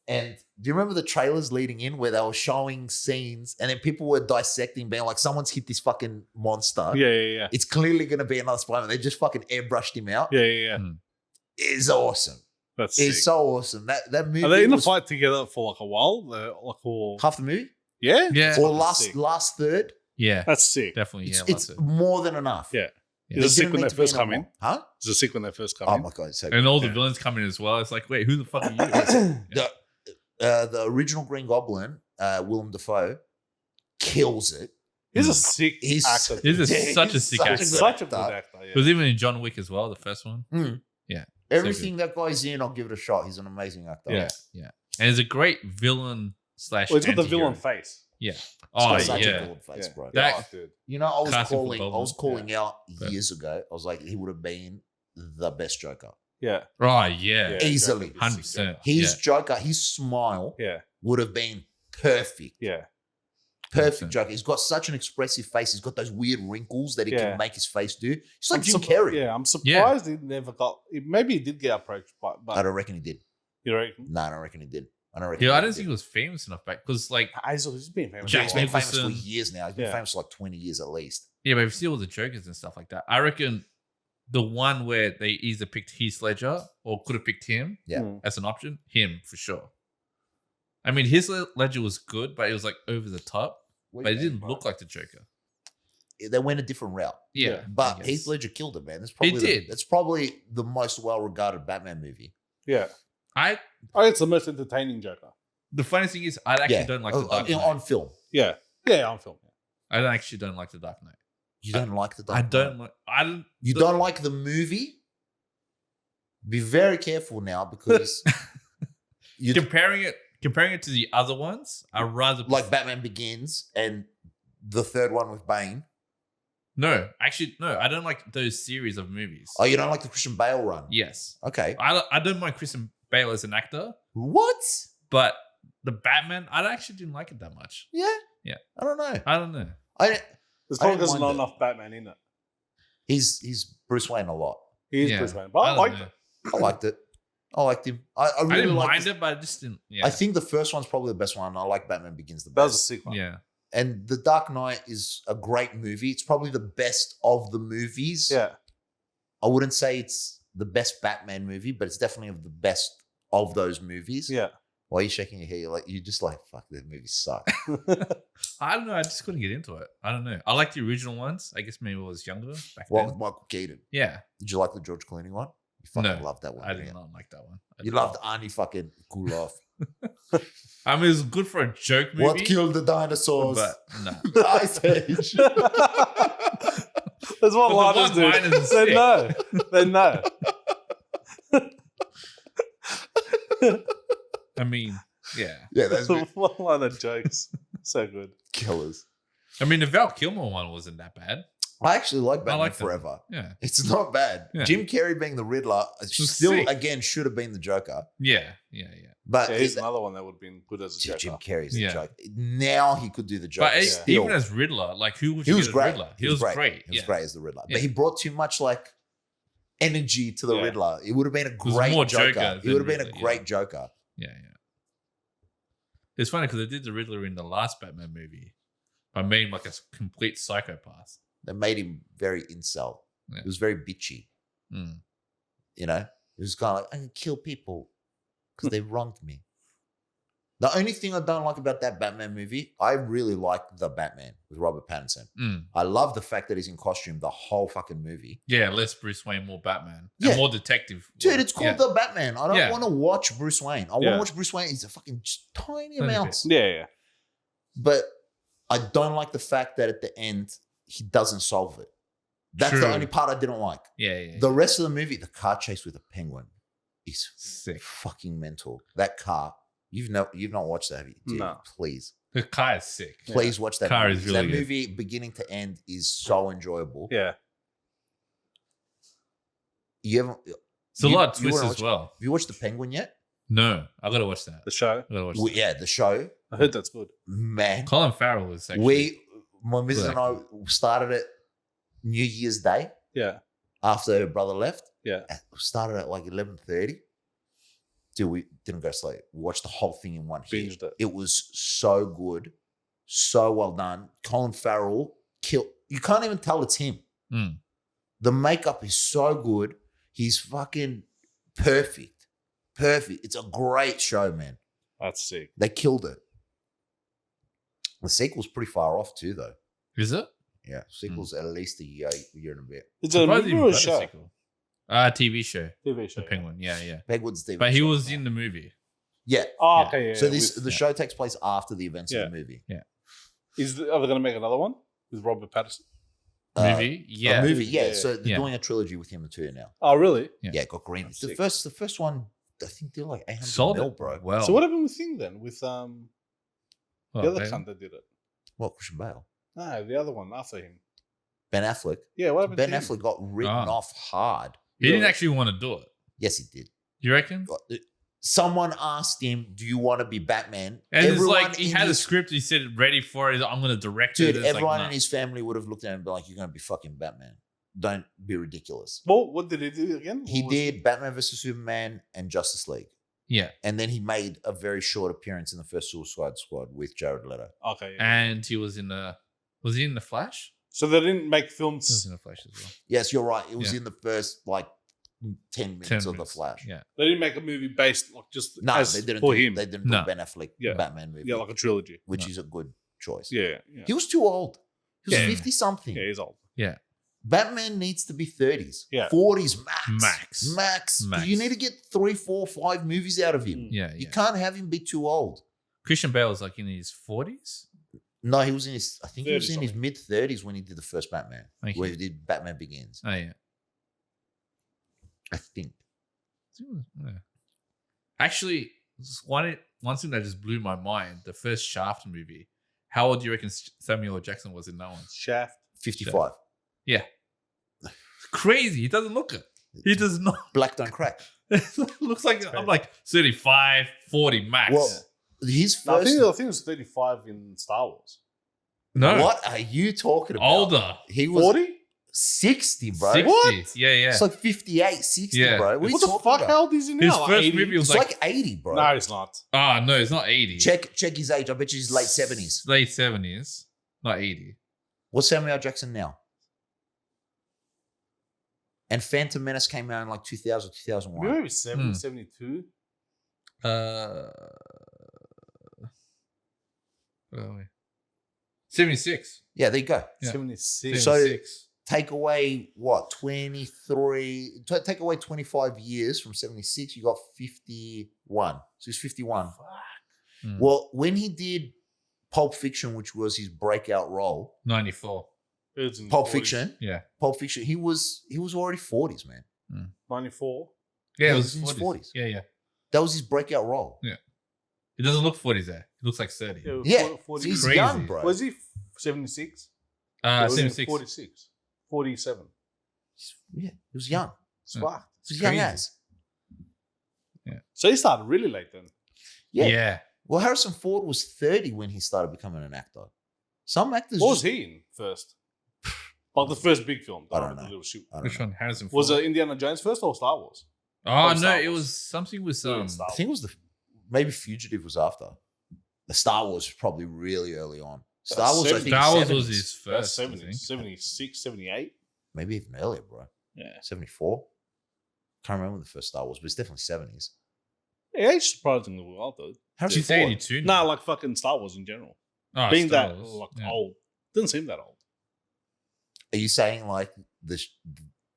And do you remember the trailers leading in where they were showing scenes and then people were dissecting, being like, someone's hit this fucking monster. Yeah. It's clearly going to be another Spider-Man. They just fucking airbrushed him out. Yeah. It's awesome. That's sick. It's so awesome. That movie Are they in a was fight together for like a while? half the movie Yeah? Yeah, or sick. last third. yeah, That's sick. definitely. It's, Yeah, it's lots of- more than enough. Yeah. Yeah. They Is it sick didn't when need they to be first in come more. in? Huh? Is it sick when they first come Oh in? my god! It's so and all the Yeah. villains come in as well. It's like, wait, who the fuck are you? the original Green Goblin, Willem Dafoe, kills it. He's a sick He's- actor. He's a- Yeah, such a he's sick such actor. He's such a good actor. actor. It was even in John Wick as well, the first one. Everything that guy's in, I'll give it a shot. He's an amazing actor. Yeah. And he's a great villain slash. Well, he's got the anti-hero. villain face. He's Oh got such a yeah, good face, bro. That- Oh, dude. You know, I was Casting for calling Goblin. out But- years ago. I was like, he would have been the best Joker. Yeah. right, yeah, Yeah, Easily. exactly. 100%. His Joker, his smile Yeah. would have been perfect. Yeah. Perfect 100%. Joker. He's got such an expressive face. He's got those weird wrinkles that he Yeah. can make his face do. He's like I'm Jim surp- Carrey. Yeah, I'm surprised he never got. Maybe he did get approached, but I don't reckon he did. you reckon? No, I don't reckon he did. I don't reckon. Yeah, I he don't did. think he was famous enough back because, like, He's been famous. Jack He's for a been while. famous for Nicholson. years now. He's been Yeah. famous for like 20 years at least. yeah, but if you see all the Jokers and stuff like that, I reckon the one where they either picked Heath Ledger or could have picked him Yeah. Mm. as an option, him for sure. I mean, his Ledger was good, but it was like over the top. But it didn't look like the Joker. They went a different route. Yeah, Yeah. But I guess. Heath Ledger killed it, man. That's probably did. That's probably the most well-regarded Batman movie. Yeah. I It's the most entertaining Joker. the funny thing is, I actually don't like the Dark Knight. on film. Yeah. Yeah, on film. I actually don't like the Dark Knight. You don't like the Dark I Knight? don't like. I don't. You don't like the movie? Be very careful now because you comparing it to the other ones. I rather like Batman Begins and the third one with Bane. no. Actually, no. I don't like those series of movies. Oh, you don't like the Christian Bale run? Yes, Okay. I don't mind Christian Bale as an actor, What? but the Batman, I actually didn't like it that much. Yeah. Yeah. I don't know. I don't know. I There's I probably didn't there's mind not it. enough Batman in it. he's Bruce Wayne a lot. He is Yeah. Bruce Wayne. But I don't liked know. it. I liked it. I liked him. I I really didn't liked mind this- it, but I just didn't. Yeah, I think the first one's probably the best one. I like Batman Begins the That was a best. sick one. yeah. And The Dark Knight is a great movie. It's probably the best of the movies. Yeah. I wouldn't say it's the best Batman movie, but it's definitely of the best of those movies. Yeah. Why are you shaking your head? You're just like, fuck, that movie sucks. I don't know. I just couldn't get into it. I don't know. I like the original ones. I guess maybe I was younger back One then. with Michael Keaton. Yeah, Did you like the George Clooney one? You fucking No, loved that one. I didn't did you? not like that one. I You did loved not. Arnie fucking cool off. I mean, it was good for a joke movie. What killed the dinosaurs? But no. The Ice Age. There's one But the liners, one-liners dude. is They sick. know. They know. I mean, yeah. Yeah, those were One liner jokes. So good. killers. I mean, the Val Kilmer one wasn't that bad. I actually like Batman like that. Forever. Yeah. It's not bad. Yeah. Jim Carrey being the Riddler still, sick. again, should have been the Joker. Yeah. But Yeah, he's another one that would have been good as a Joker. Jim Carrey's Yeah. the Joker. Now he could do the Joker. But still. even as Riddler, like who would he you was get as great. Riddler? He was great. He was great as the Riddler. Yeah. But he brought too much like energy to the Yeah. Riddler. It would have been a was great more Joker. Joker It would have than been a Riddler, great Joker. Yeah. It's funny because they did the Riddler in the last Batman movie by making him like a complete psychopath. They made him very incel. Yeah. He was very bitchy. Mm. You know? He was kind of like, I can kill people because they wronged me. The only thing I don't like about that Batman movie, I really like the Batman with Robert Pattinson. Mm. I love the fact that he's in costume the whole fucking movie. Yeah, less Bruce Wayne, more Batman. Yeah. And more detective. Dude, it's called The Batman. I don't Yeah. want to watch Bruce Wayne. I want Yeah. to watch Bruce Wayne. He's a fucking just tiny Tiny amount. Yeah. But I don't like the fact that at the end, he doesn't solve it. That's True. the only part I didn't like. Yeah. The rest of the movie, the car chase with a penguin is Sick. fucking mental. That car, you've not watched that, have you? Dude, No. please. The car is sick. Please watch that Car movie. is really that good. movie, beginning to end, is so enjoyable. Yeah. You haven't It's a You- lot of you twists wanna as watch- well. have you watched The Penguin yet? No, I gotta watch that. The show. I gotta watch Well, that. yeah, the show. I heard that's good. Man, Colin Farrell is actually. my missus and I started it New Year's Day Yeah. after her brother left. Yeah. Started at like 11:30. Dude, we didn't go to sleep. We watched the whole thing in one hit. Binged it. It was so good, so well done. Colin Farrell killed. You can't even tell it's him. Mm. The makeup is so good. He's fucking perfect. Perfect. It's a great show, man. That's sick. They killed it. The sequel's pretty far off too, though. Is it? Yeah, sequel's at least a year and a bit. It's a Surprised movie they or a even got a show? sequel. TV show. TV show. The Penguin. Yeah. Penguin's TV But he show. was in the movie. Yeah. Oh, Yeah. okay. Yeah. So with- the show takes place after the events of the movie. are they going to make another one with Robert Pattinson? Movie? Yeah. A movie, yeah. Yeah. So they're Yeah. doing a trilogy with him too now. Oh, really? Yeah. Yeah, it got green. That's The sick. first one, I think they're like 800 Sold mil, it, bro. Well, So what happened with Thing then? With the other they- cunt that did it? What, Christian Bale? No, the other one after him. Ben Affleck. Yeah, what happened Ben to him? Affleck got written off hard. He didn't actually want to do it. Yes, he did. You reckon? Someone asked him, "Do you want to be Batman?" And it's Everyone like he in had a his- script. He said ready for it. I'm going to direct it. Dude, It's like, everyone nah. in his family would have looked at him and been like, "You're going to be fucking Batman. Don't be ridiculous." Well, what did he do again? He What was- did Batman vs Superman and Justice League, Yeah, and then he made a very short appearance in the first Suicide Squad with Jared Leto. Okay. Yeah. and he was in the. Was he in the Flash? So they didn't make He was films. in the Flash as well. Yes, you're right. It was Yeah. in the first like 10 minutes 10 of the minutes. Flash. Yeah, They didn't make a movie based like just No, as they didn't. for do, him. They didn't do No. Ben Affleck Yeah. Batman movie, Yeah, like a trilogy. which No. is a good choice. Yeah. He was too old. He was Yeah. 50 something. Yeah, he's old. Batman needs to be 30s. Yeah. 40s max. Max. Max. Max. You need to get 3, 4, 5 movies out of him. Mm. yeah. You can't have him be too old. Christian Bale was like in his 40s. No, he was in his, I think he was 30 in his something. mid 30s when he did the first Batman, Okay. where he did Batman Begins. Oh yeah. I think. Yeah. Actually, one thing that just blew my mind: the first Shaft movie. How old do you reckon Samuel L. Jackson was in that one? Shaft. 55. Crazy. He doesn't look it. He does not. Black don't crack. Looks like I'm like 35, 40 max. Well, his No, I first. think it was 35 in Star Wars. no, What are you talking about? older. He was 40? 60, bro. 60. What? Yeah. It's like 58, 60, Yeah. bro. What, are you What the talking fuck? about? How old is he now? His Like first 80? movie was It's like, like 80, bro. No, it's not. no, it's not 80. Check his age. I bet you he's late 70s. Late 70s, not 80. What's Samuel L. Jackson now? And Phantom Menace came out in like 2000, 2001. Maybe 70, Hmm. 72. Where are we? 76. Yeah, there you go. Yeah. 76. So- 76. Take away what? 23. Take away 25 years from 76, you got 51. So he's 51. Mm. Well, when he did Pulp Fiction, which was his breakout role, 94. It was in Pulp 40s. Fiction, Yeah. he was already 40s, man. 94. Yeah, Yeah, it was he's in his 40s. 40s. Yeah. That was his breakout role. It doesn't look 40s there. It looks like 30. Yeah, Yeah, 40. so he's Crazy. young, bro. Was he 76? Or was he 76. 46. 47. Yeah, he was young. It's fucked. He was young Crazy. as. So he started really late then. Yeah. Well, Harrison Ford was 30 when he started becoming an actor. Some actors What was just, he in first? Like the first big film. I don't The know. Little Shoot. I don't Which know. one? Harrison Ford. Was it Indiana Jones first or Star Wars? Oh Probably no, Star it Wars. was something with Yeah, Star I think it was maybe Fugitive was after. The Star Wars was probably really early on. Star Wars, I think, Star Wars 70s. was his That's first. I 70s, think. 76, 78. Maybe even earlier, bro. Yeah. 74. Can't remember the first Star Wars, but it's definitely 70s. It aged surprisingly well, though. Harrison She's Ford. 82. Nah, like fucking Star Wars in general. Oh, Being Star that Wars. like Yeah. old. Doesn't seem that old. Are you saying like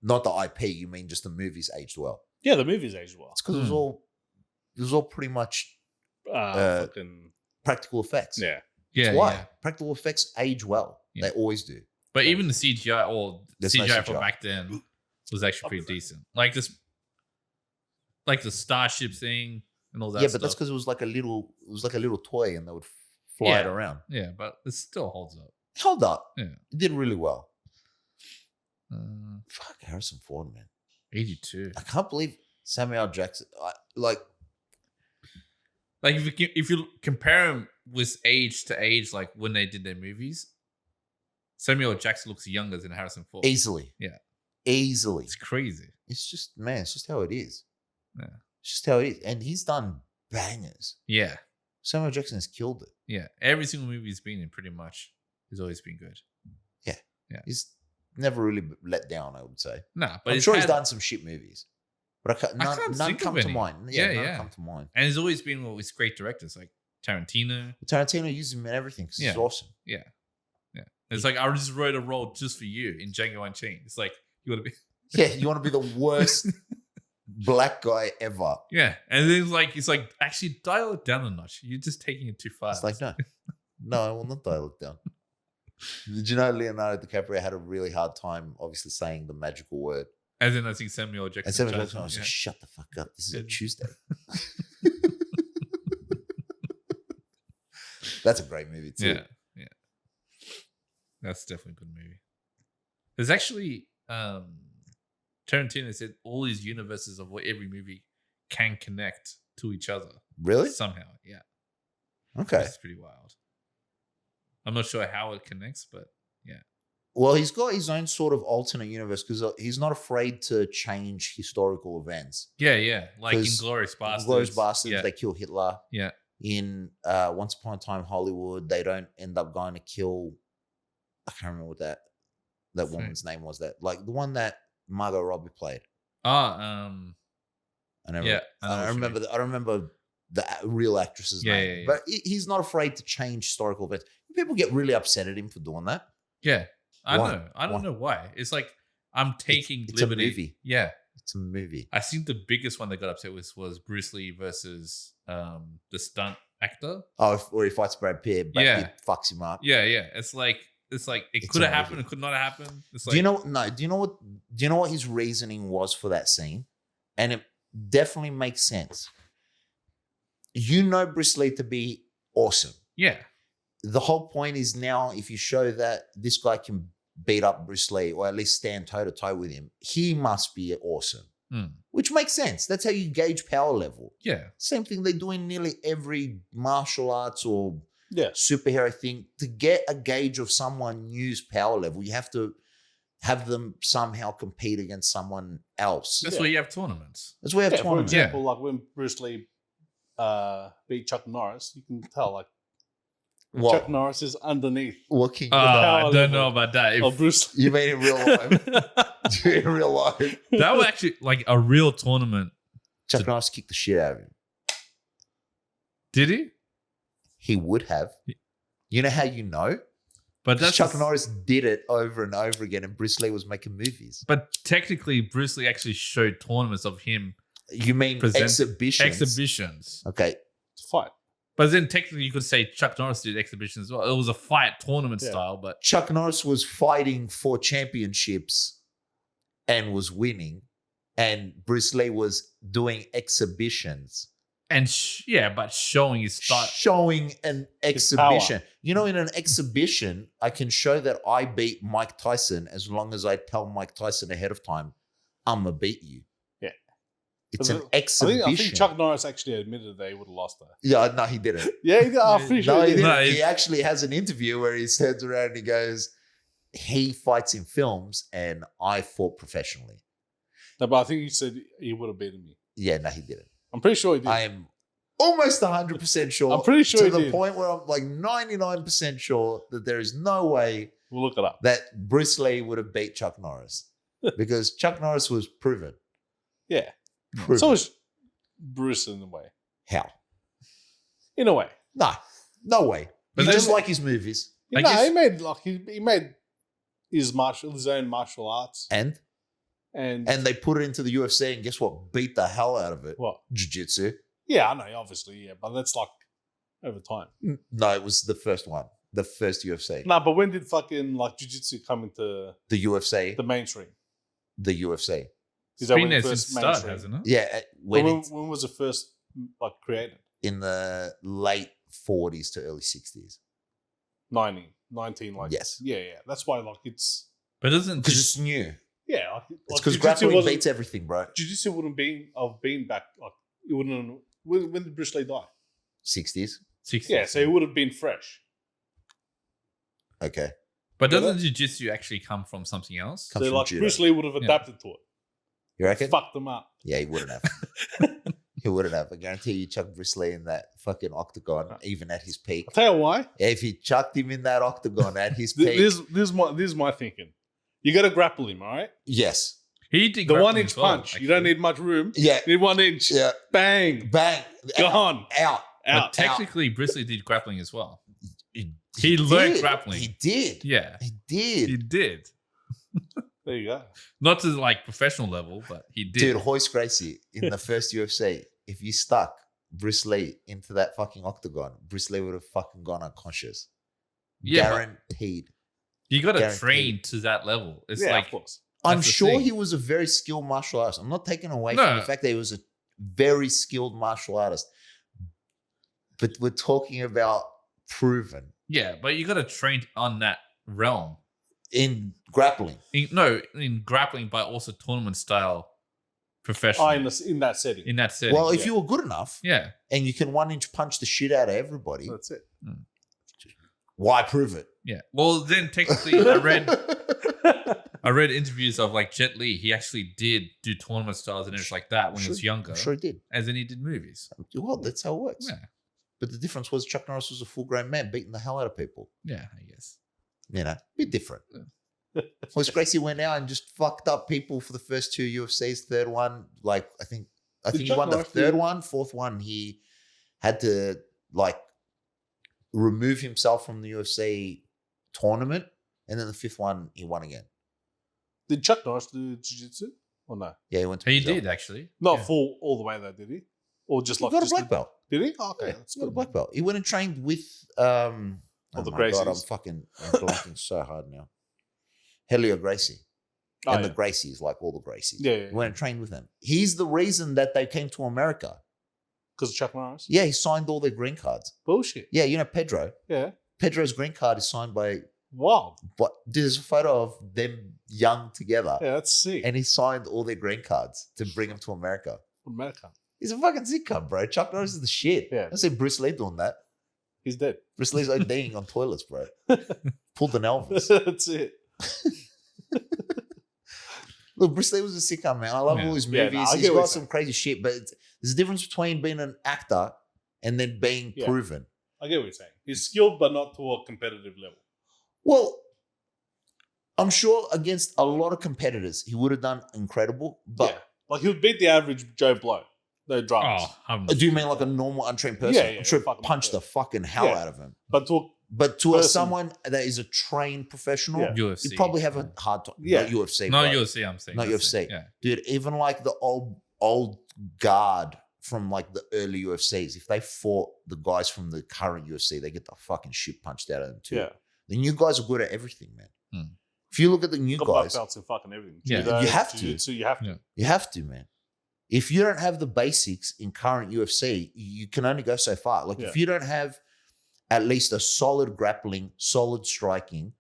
not the IP? You mean just the movies aged well? Yeah, the movies aged well. It's because it was all pretty much Fucking practical effects. yeah. Yeah, That's why yeah. practical effects age well. Yeah. They always do. But even the CGI or There's no CGI from CGI. back then was actually pretty decent. Like this, like the starship thing and all that. Yeah, but that's stuff. because it was like a little toy, and they would fly it Yeah. around. Yeah, but it still holds up. Held up. Yeah. It did really well. Uh, Fuck Harrison Ford, man. 82. I can't believe Samuel L. Jackson. Like If you compare him with age to age, like when they did their movies, Samuel L. Jackson looks younger than Harrison Ford. easily. Yeah. Easily. It's crazy. It's just, man, it's just how it is. Yeah. It's just how it is. And he's done bangers. Yeah, Samuel Jackson has killed it. yeah. Every single movie he's been in, pretty much, has always been good. He's never really let down, I would say. Nah, but I'm sure he's done some shit movies. But I can't none think come of to any. mind. Yeah, None yeah. come to mind. and he's always been with great directors like Tarantino. Tarantino uses him in everything because he's Yeah. awesome. Yeah. It's like I just wrote a role just for you in Django Unchained. It's like you want to be, Yeah, you want to be the worst black guy ever. yeah. And then it's like actually dial it down a notch. You're just taking it too far. It's like, no, I will not dial it down. Did you know Leonardo DiCaprio had a really hard time, obviously, saying the magical word? As in, I think Samuel L. Jackson. And Samuel tried Jackson to- was yeah. like, shut the fuck up. This is a Yeah. Tuesday. That's a great movie, too. Yeah, yeah. That's definitely a good movie. There's actually Tarantino said all these universes of what every movie can connect to each other Really? somehow. Yeah, Okay. it's pretty wild. I'm not sure how it connects, but Well, he's got his own sort of alternate universe because he's not afraid to change historical events. yeah. Like in 'Cause Glorious Bastards. Glorious Bastards, Yeah, they kill Hitler. yeah. In Once Upon a Time Hollywood, they don't end up going to kill. I can't remember what that Same. woman's name was. That like the one that Margot Robbie played. Ah, I never. Yeah, I know what I you remember. mean. I remember the real actress's Yeah, name. yeah, yeah. But he's not afraid to change historical events. People get really upset at him for doing that. yeah. I Why? know. I don't Why? know why. It's like I'm taking it's a liberty. movie. Yeah, It's a movie. I think the biggest one they got upset with was Bruce Lee versus the stunt actor. Oh, or he fights Brad Pitt. Brad Yeah. Pitt fucks him up. Yeah. It's like it It's could have a happened, movie. it could not have happened. It's like Do you know? No. Do you know what his reasoning was for that scene? And it definitely makes sense. You know Bruce Lee to be awesome. yeah, The whole point is now if you show that this guy can beat up Bruce Lee or at least stand toe to toe with him, he must be awesome. Mm. Which makes sense. That's how you gauge power level. yeah, Same thing they do in nearly every martial arts or Yeah. superhero thing. To get a gauge of someone new's power level, you have to have them somehow compete against someone else. that's Yeah. why you have tournaments. That's why you have Yeah, for tournaments. example, like when Bruce Lee beat Chuck Norris, you can tell like What? Chuck Norris is underneath What can you I power don't level know about that. If, of Bruce Lee. You mean in real life? In real life. that was actually like a real tournament. Chuck Norris kicked the shit out of him. Did he? He would have. Yeah. You know how you know? But Because that's Chuck Norris did it over and over again, and Bruce Lee was making movies. But technically, Bruce Lee actually showed tournaments of him You mean Present- exhibitions? exhibitions. Okay. Fight. But then technically, you could say Chuck Norris did exhibitions as well. It was a fight tournament Yeah. style, but Chuck Norris was fighting for championships and was winning, and Bruce Lee was doing exhibitions And but showing his style. Showing an His power. exhibition. You know, in an exhibition, I can show that I beat Mike Tyson as long as I tell Mike Tyson ahead of time, I'm going to beat you. Yeah. It's an I exhibition. think Chuck Norris actually admitted they would have lost though. Yeah, no, he didn't. Yeah, he did. I'm pretty sure No, he he did. didn't. No, He actually has an interview where he turns around and he goes, he fights in films and I fought professionally. No, but I think he said he would have beaten me. Yeah, no, he didn't. I'm pretty sure he did. I am almost 100% sure. I'm pretty sure to he the did. point where I'm like 99% sure that there is no way We'll look it up. that Bruce Lee would have beat Chuck Norris because Chuck Norris was proven. Yeah. Proven. So was Bruce in a way. How? In a way. No way. But You just then- like his movies. I No, guess- he made his own martial arts And and they put it into the UFC and guess what? Beat the hell out of it. what? Jiu-jitsu. Yeah, I know, obviously, yeah, but that's like over time. No, it was the first one. The first UFC. No, but when did fucking like jiu-jitsu come into The UFC. the mainstream? The UFC. Is It's that been when there it since first the start, mainstream? hasn't it? Yeah. When, When was it first like created? in the late 40s to early 60s. 19 like Yes. Yeah. That's why like it's But doesn't Because it's new. yeah, like It's because jiu-jitsu grappling wasn't- beats everything, bro. Jiu-jitsu wouldn't have been back like it wouldn't when did Bruce Lee die? 60s. 60s. Yeah, so it would have been fresh. Okay. But Yeah, doesn't jiu-jitsu actually come from something else? Comes So from like judo. Bruce Lee would have Yeah. adapted to it. You reckon? Fucked them up. Yeah, he wouldn't have. He wouldn't have. I guarantee you chuck Bruce Lee in that fucking octagon, even at his peak. I'll tell you why. Yeah, if he chucked him in that octagon at his peak. This is my thinking. You got to grapple him, all right? Yes. He did The grappling 1 inch as well, punch. You don't actually. need much room. Yeah. You need 1 inch. Yeah. Bang. Bang. Gone. Out. But Out. technically, Bruce Lee did grappling as well. He learned did. grappling. He did. Yeah, He did. he did. There you go. Not to like professional level, but he did. Dude, Hoist Gracie in the first UFC, if you stuck Bruce Lee into that fucking octagon, Bruce Lee would have fucking gone unconscious. Yeah, but Guaranteed. you got to Guaranteed. train to that level. It's Yeah, like of course. I'm That's the sure thing. he was a very skilled martial artist. I'm not taking away No. from the fact that he was a very skilled martial artist. But we're talking about proven yeah, but you got to train on that realm. in grappling. In grappling, but also tournament style professional Oh, in that setting. in that setting. Well, if yeah. you were good enough yeah, and you can 1 inch punch the shit out of everybody, That's it. why prove it? yeah. Well, then technically, I read interviews of like Jet Li. He actually did do tournament styles and everything like that when he was younger, Sure he did. as in he did movies. Well, that's how it works. Yeah, But the difference was Chuck Norris was a full grown man beating the hell out of people. yeah, I guess. You know, bit different. Hoist Gracie went out and just fucked up people for the first 2 UFCs. Third one, like I think he Chuck won the Norris third do- one. Fourth one, he had to like remove himself from the UFC tournament, and then the fifth one he won again. Did Chuck Norris do jiu-jitsu or no? Yeah, he went to He Brazil. did actually. Not Yeah. full all the way though, did he? Or just He like got a just black belt. Did he? Oh, okay, Yeah, that's he got a good. black belt. He went and trained with the my God, I'm Gracies. blanking so hard now. Helio Gracie. Oh, And yeah. the Gracies, like all the Gracies. Yeah. He went and trained with them. He's the reason that they came to America. Because of Chuck Norris. Yeah, he signed all their green cards. Bullshit. Yeah, you know Pedro. Yeah. Pedro's green card is signed by Wow. but there's a photo of them young together. Yeah, that's sick. And he signed all their green cards to bring them to America. America. He's a fucking sick cunt, bro. Chuck Norris is the shit. Yeah. I see Bruce Lee doing that. He's dead. Bruce Lee's ODing on toilets, bro. Pulled an Elvis. That's it. Look, Bruce Lee was a sick cunt, man. I love Yeah. all his Yeah, movies. no, I He's get what you're got some crazy shit, but there's a difference between being an actor and then being Yeah. proven. I get what you're saying. He's skilled, but not to a competitive level. Well, I'm sure against a lot of competitors, he would have done incredible. But yeah. Like he would beat the average Joe Blow. No dramas. Oh, I'm, do you mean like a normal untrained person? Yeah, yeah, I'm sure fucking- punch the fucking hell Yeah. out of him. But to But to Person. someone that is a trained professional, Yeah. UFC. you probably have a hard time. Yeah. Not UFC. No bro. UFC. I'm saying Not UFC. Yeah. Dude, even like the old guard from like the early UFCs, if they fought the guys from the current UFC, they get the fucking shit punched out of them too. yeah. The new guys are good at everything, man. Hmm. If you look at the new Got black guys, belts in fucking everything. Yeah. Judo, You have to. jiu-jitsu, you have to. Yeah. you have to, man. If you don't have the basics in current UFC, you can only go so far. Like if you don't have at least a solid grappling, solid striking,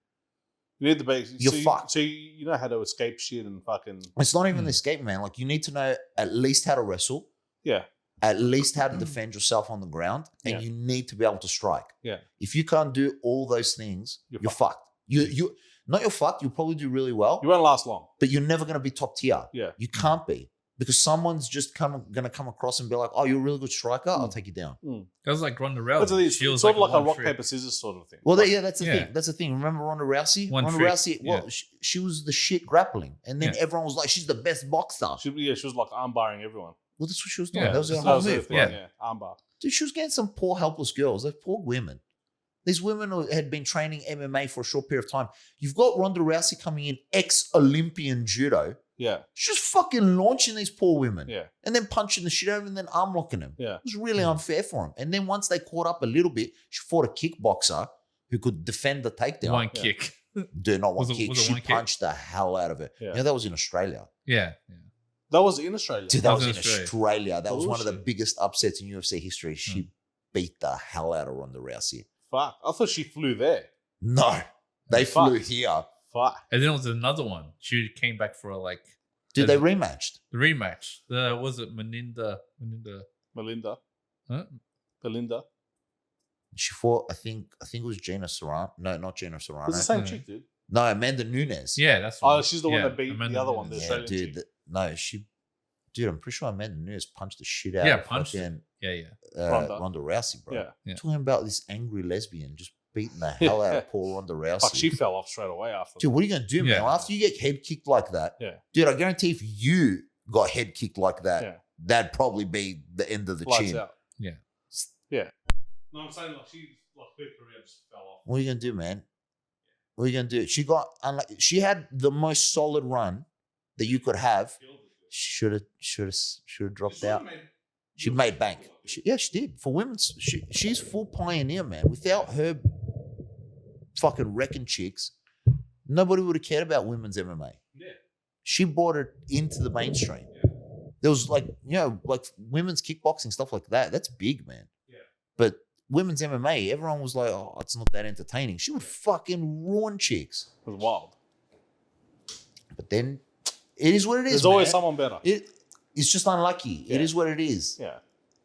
You need the basics. You're fucked. So you know how to escape shit and fucking. it's not even the escape, man. Like you need to know at least how to wrestle, Yeah. at least how to defend yourself on the ground, and Yeah. you need to be able to strike. Yeah. If you can't do all those things, you're fucked. fucked. You not you're fucked. You'll probably do really well, You won't last long. but you're never going to be top tier. Yeah. You can't be because someone's just going to come across and be like, "Oh, you're a really good striker. I'll take you down." That was like Ronda That's the Rousey. thing. She was It's sort of like a one rock, trick. paper, scissors sort of thing. Well, Like, that's the Yeah. thing. That's the thing. Remember Ronda Rousey? One Ronda trick, Rousey. Well, yeah. she was the shit grappling, and then Yeah. everyone was like, "She's the best boxer." she was like armbarring everyone. Well, that's what she was doing. Yeah, that was her That whole was her move. thing, Yeah. armbar. Dude, she was getting some poor, helpless girls. Those poor women. These women who had been training MMA for a short period of time. You've got Ronda Rousey coming in, ex-Olympian judo. Yeah. She's just fucking launching these poor women. Yeah. And then punching the shit out of them and then arm locking them. Yeah. It was really unfair for him. And then once they caught up a little bit, she fought a kickboxer who could defend the takedown. One kick. Dude, not one Was it- kick. was it She one kick? punched the hell out of it. Yeah. You know, that was in Australia. Yeah. That was in Australia. Dude, that was was in in Australia. That was one of the Bullshit. biggest upsets in UFC history. She beat the hell out of Ronda Rousey. Fuck. I thought she flew there. No, they Fuck. flew here. Fuck. And then it was another one. She came back for like Dude, they rematched. the rematch. Was it Melinda? Melinda. Huh? Belinda. She fought, I think it was Gina Serrano. No, not Gina It Serrano. was the same Yeah. chick, dude. No, Amanda Nunes. Yeah, that's. Oh, she's the one yeah, that beat Amanda the other one, the Nunes. Yeah, Australian dude. chick. No, dude, I'm pretty sure Amanda Nunes punched the shit out Yeah, of punched fucking Yeah. Ronda. Ronda Rousey, bro. Yeah. Yeah. Talking about this angry lesbian just beating the hell out of poor Ronda Rousey. Fuck, she fell off straight away after. Dude, what are you gonna do, man? Yeah. After you get head kicked like that, Yeah. dude, I guarantee if you got head kicked like that, Yeah. that'd probably be the end of the Lights chin. out. Yeah. Yeah. No, I'm saying like she like her career just fell off. What are you gonna do, man? What are you gonna do? She had the most solid run that you could have. Should have dropped out. She made bank. She did for women's. She's full pioneer, man. Without her fucking wrecking chicks, nobody would have cared about women's MMA. Yeah. She brought it into the mainstream. There was like women's kickboxing stuff like that. That's big, man. Yeah. But women's MMA, everyone was like, "Oh, it's not that entertaining." She would fucking ruin chicks. It was wild. But then, it is what it is. There's always man. someone better. It's just unlucky. Yeah. It is what it is. Yeah.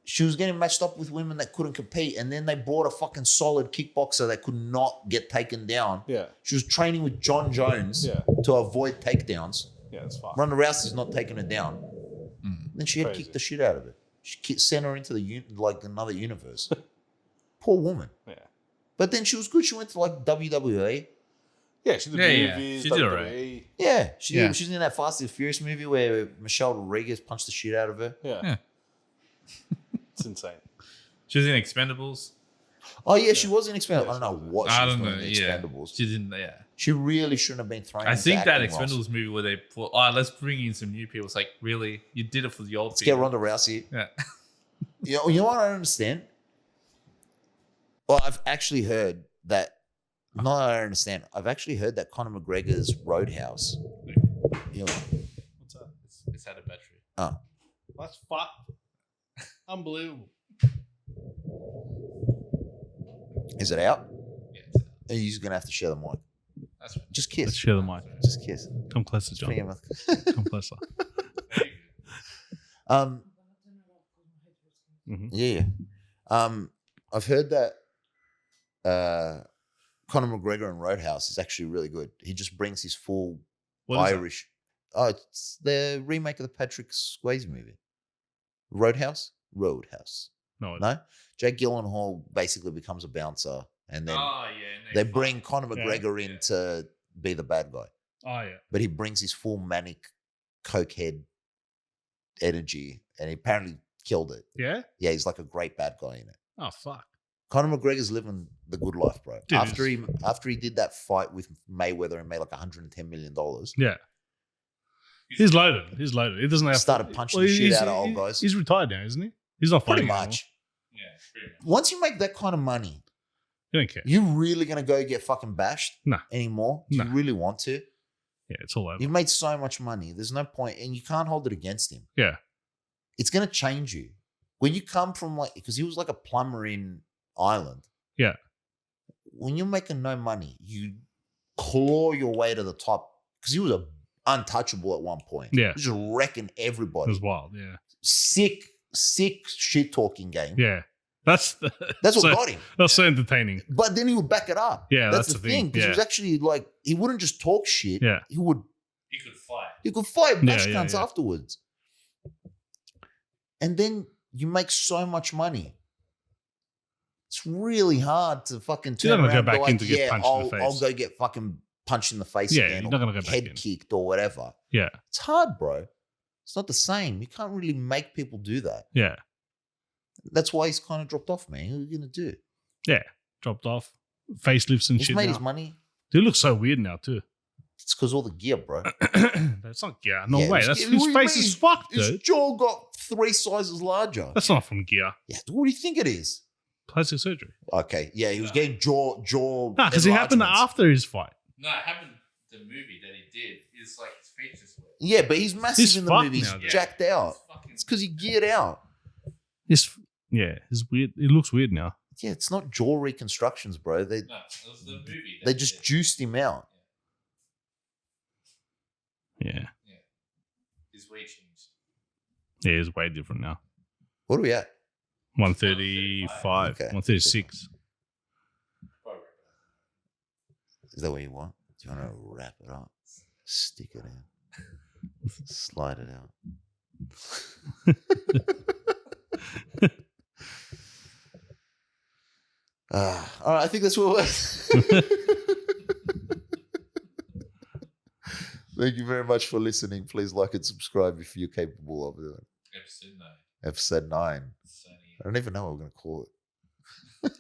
She was getting matched up with women that couldn't compete, and then they brought a fucking solid kickboxer that could not get taken down. Yeah. She was training with John Jones Yeah. to avoid takedowns. Yeah, it's fine. Ronda Rousey's not taking her down. Then she had Crazy. kicked the shit out of it. She sent her into like another universe. Poor woman. Yeah. But then she was good. She went to like WWE. Yeah, she did Yeah. movies, She did WWE. alright. Yeah, she's Yeah. in that Fast and Furious movie where Michelle Rodriguez punched the shit out of her. Yeah. Yeah. It's insane. She was in Expendables. Oh yeah, she was in Expendables. Yeah, I don't know she was. what she I was don't doing know. in Yeah. Expendables. She didn't. Yeah. She really shouldn't have been thrown. I into think that acting roles. Expendables movie where they put, let's bring in some new people. It's like, really? You did it for the old Let's get people. Ronda Rousey. Yeah. You know what I don't understand? Well, I've actually heard that. No, I don't understand. I've actually heard that Conor McGregor's Roadhouse. You know, What's that? It's had a battery. oh, That's fucked. Unbelievable. is it out? Yeah. It's out. Or you're just gonna have to share the mic. That's right. Just Let's kiss. share the mic. Just kiss. Come closer, Put it in your mouth. Come closer. Yeah. I've heard that Conor McGregor in Roadhouse is actually really good. He just brings his full What is Irish. Oh, it's the remake of the Patrick Swayze movie. Roadhouse? Roadhouse. No, No? Jake Gyllenhaal basically becomes a bouncer and then Oh, yeah. they bring Conor Yeah. McGregor in to be the bad guy. Oh yeah. But he brings his full manic cokehead energy and he apparently killed it. Yeah. Yeah, he's like a great bad guy in it. Oh fuck. Conor McGregor's living the good life, bro. Dude, after he did that fight with Mayweather and made like $110 million, Yeah. He's loaded. He's loaded. He doesn't have started punching the shit out of old guys. He's retired now, isn't he? He's not Pretty fighting much. Yeah, pretty much. Once you make that kind of money, You don't care. you really gonna go get fucking bashed Nah. anymore? Do Nah. you really want to? Yeah, it's all over. You've made so much money. There's no point, and you can't hold it against him. Yeah. it's going to change you. When you come from because he was like a plumber in Ireland. Yeah. When you're making no money, you claw your way to the top because he was untouchable at one point. Yeah. He was just wrecking It everybody. was wild. Yeah. Sick shit talking game. Yeah. That's That's what got him. That's so entertaining. But then he would back it up. Yeah, that's that's the the thing. thing. Because he was actually like, he wouldn't just talk shit. Yeah. He could He could fight. fight bash Yeah, cunts yeah. afterwards. And then you make so much money. It's really hard to fucking You're turn not gonna around go and be back like, in to get yeah, punched in the I'll face." go get fucking punched in the face Yeah, again, you're or not gonna go back head in. kicked or whatever. Yeah. It's hard, bro. It's not the same. You can't really make people do that. Yeah. That's why he's kind of dropped off, man. What are you gonna do? Dropped off. Facelifts and He's shit made now. his money. Dude looks so weird now too. It's because all the gear, bro. That's not gear. No Yeah, way. his- That's what do his you face mean? is fucked, His dude. jaw got 3 sizes larger. That's not from gear. Yeah, what do you think it is? Plastic surgery. Okay, yeah, he was getting jaw. Nah, because it happened enlargements. after his fight. No, it happened. The movie that he did is like his features were. Yeah, but he's massive He's in the fucked movie. He's now, dude. jacked out. It's fucking. It's because he geared out. It's weird. It looks weird now. Yeah, it's not jaw reconstructions, bro. They No, it was the movie. they just juiced him out. Yeah. His weight changed. Yeah, it's way different now. What are we at? 135. Okay. 136. Is that what you want? Do you want to wrap it up? Stick it in. Slide it out. All right, I think that's what it was. Thank you very much for listening. Please like and subscribe if you're capable of it. Episode 9. Episode 9. Sunny. I don't even know what we're going to call it.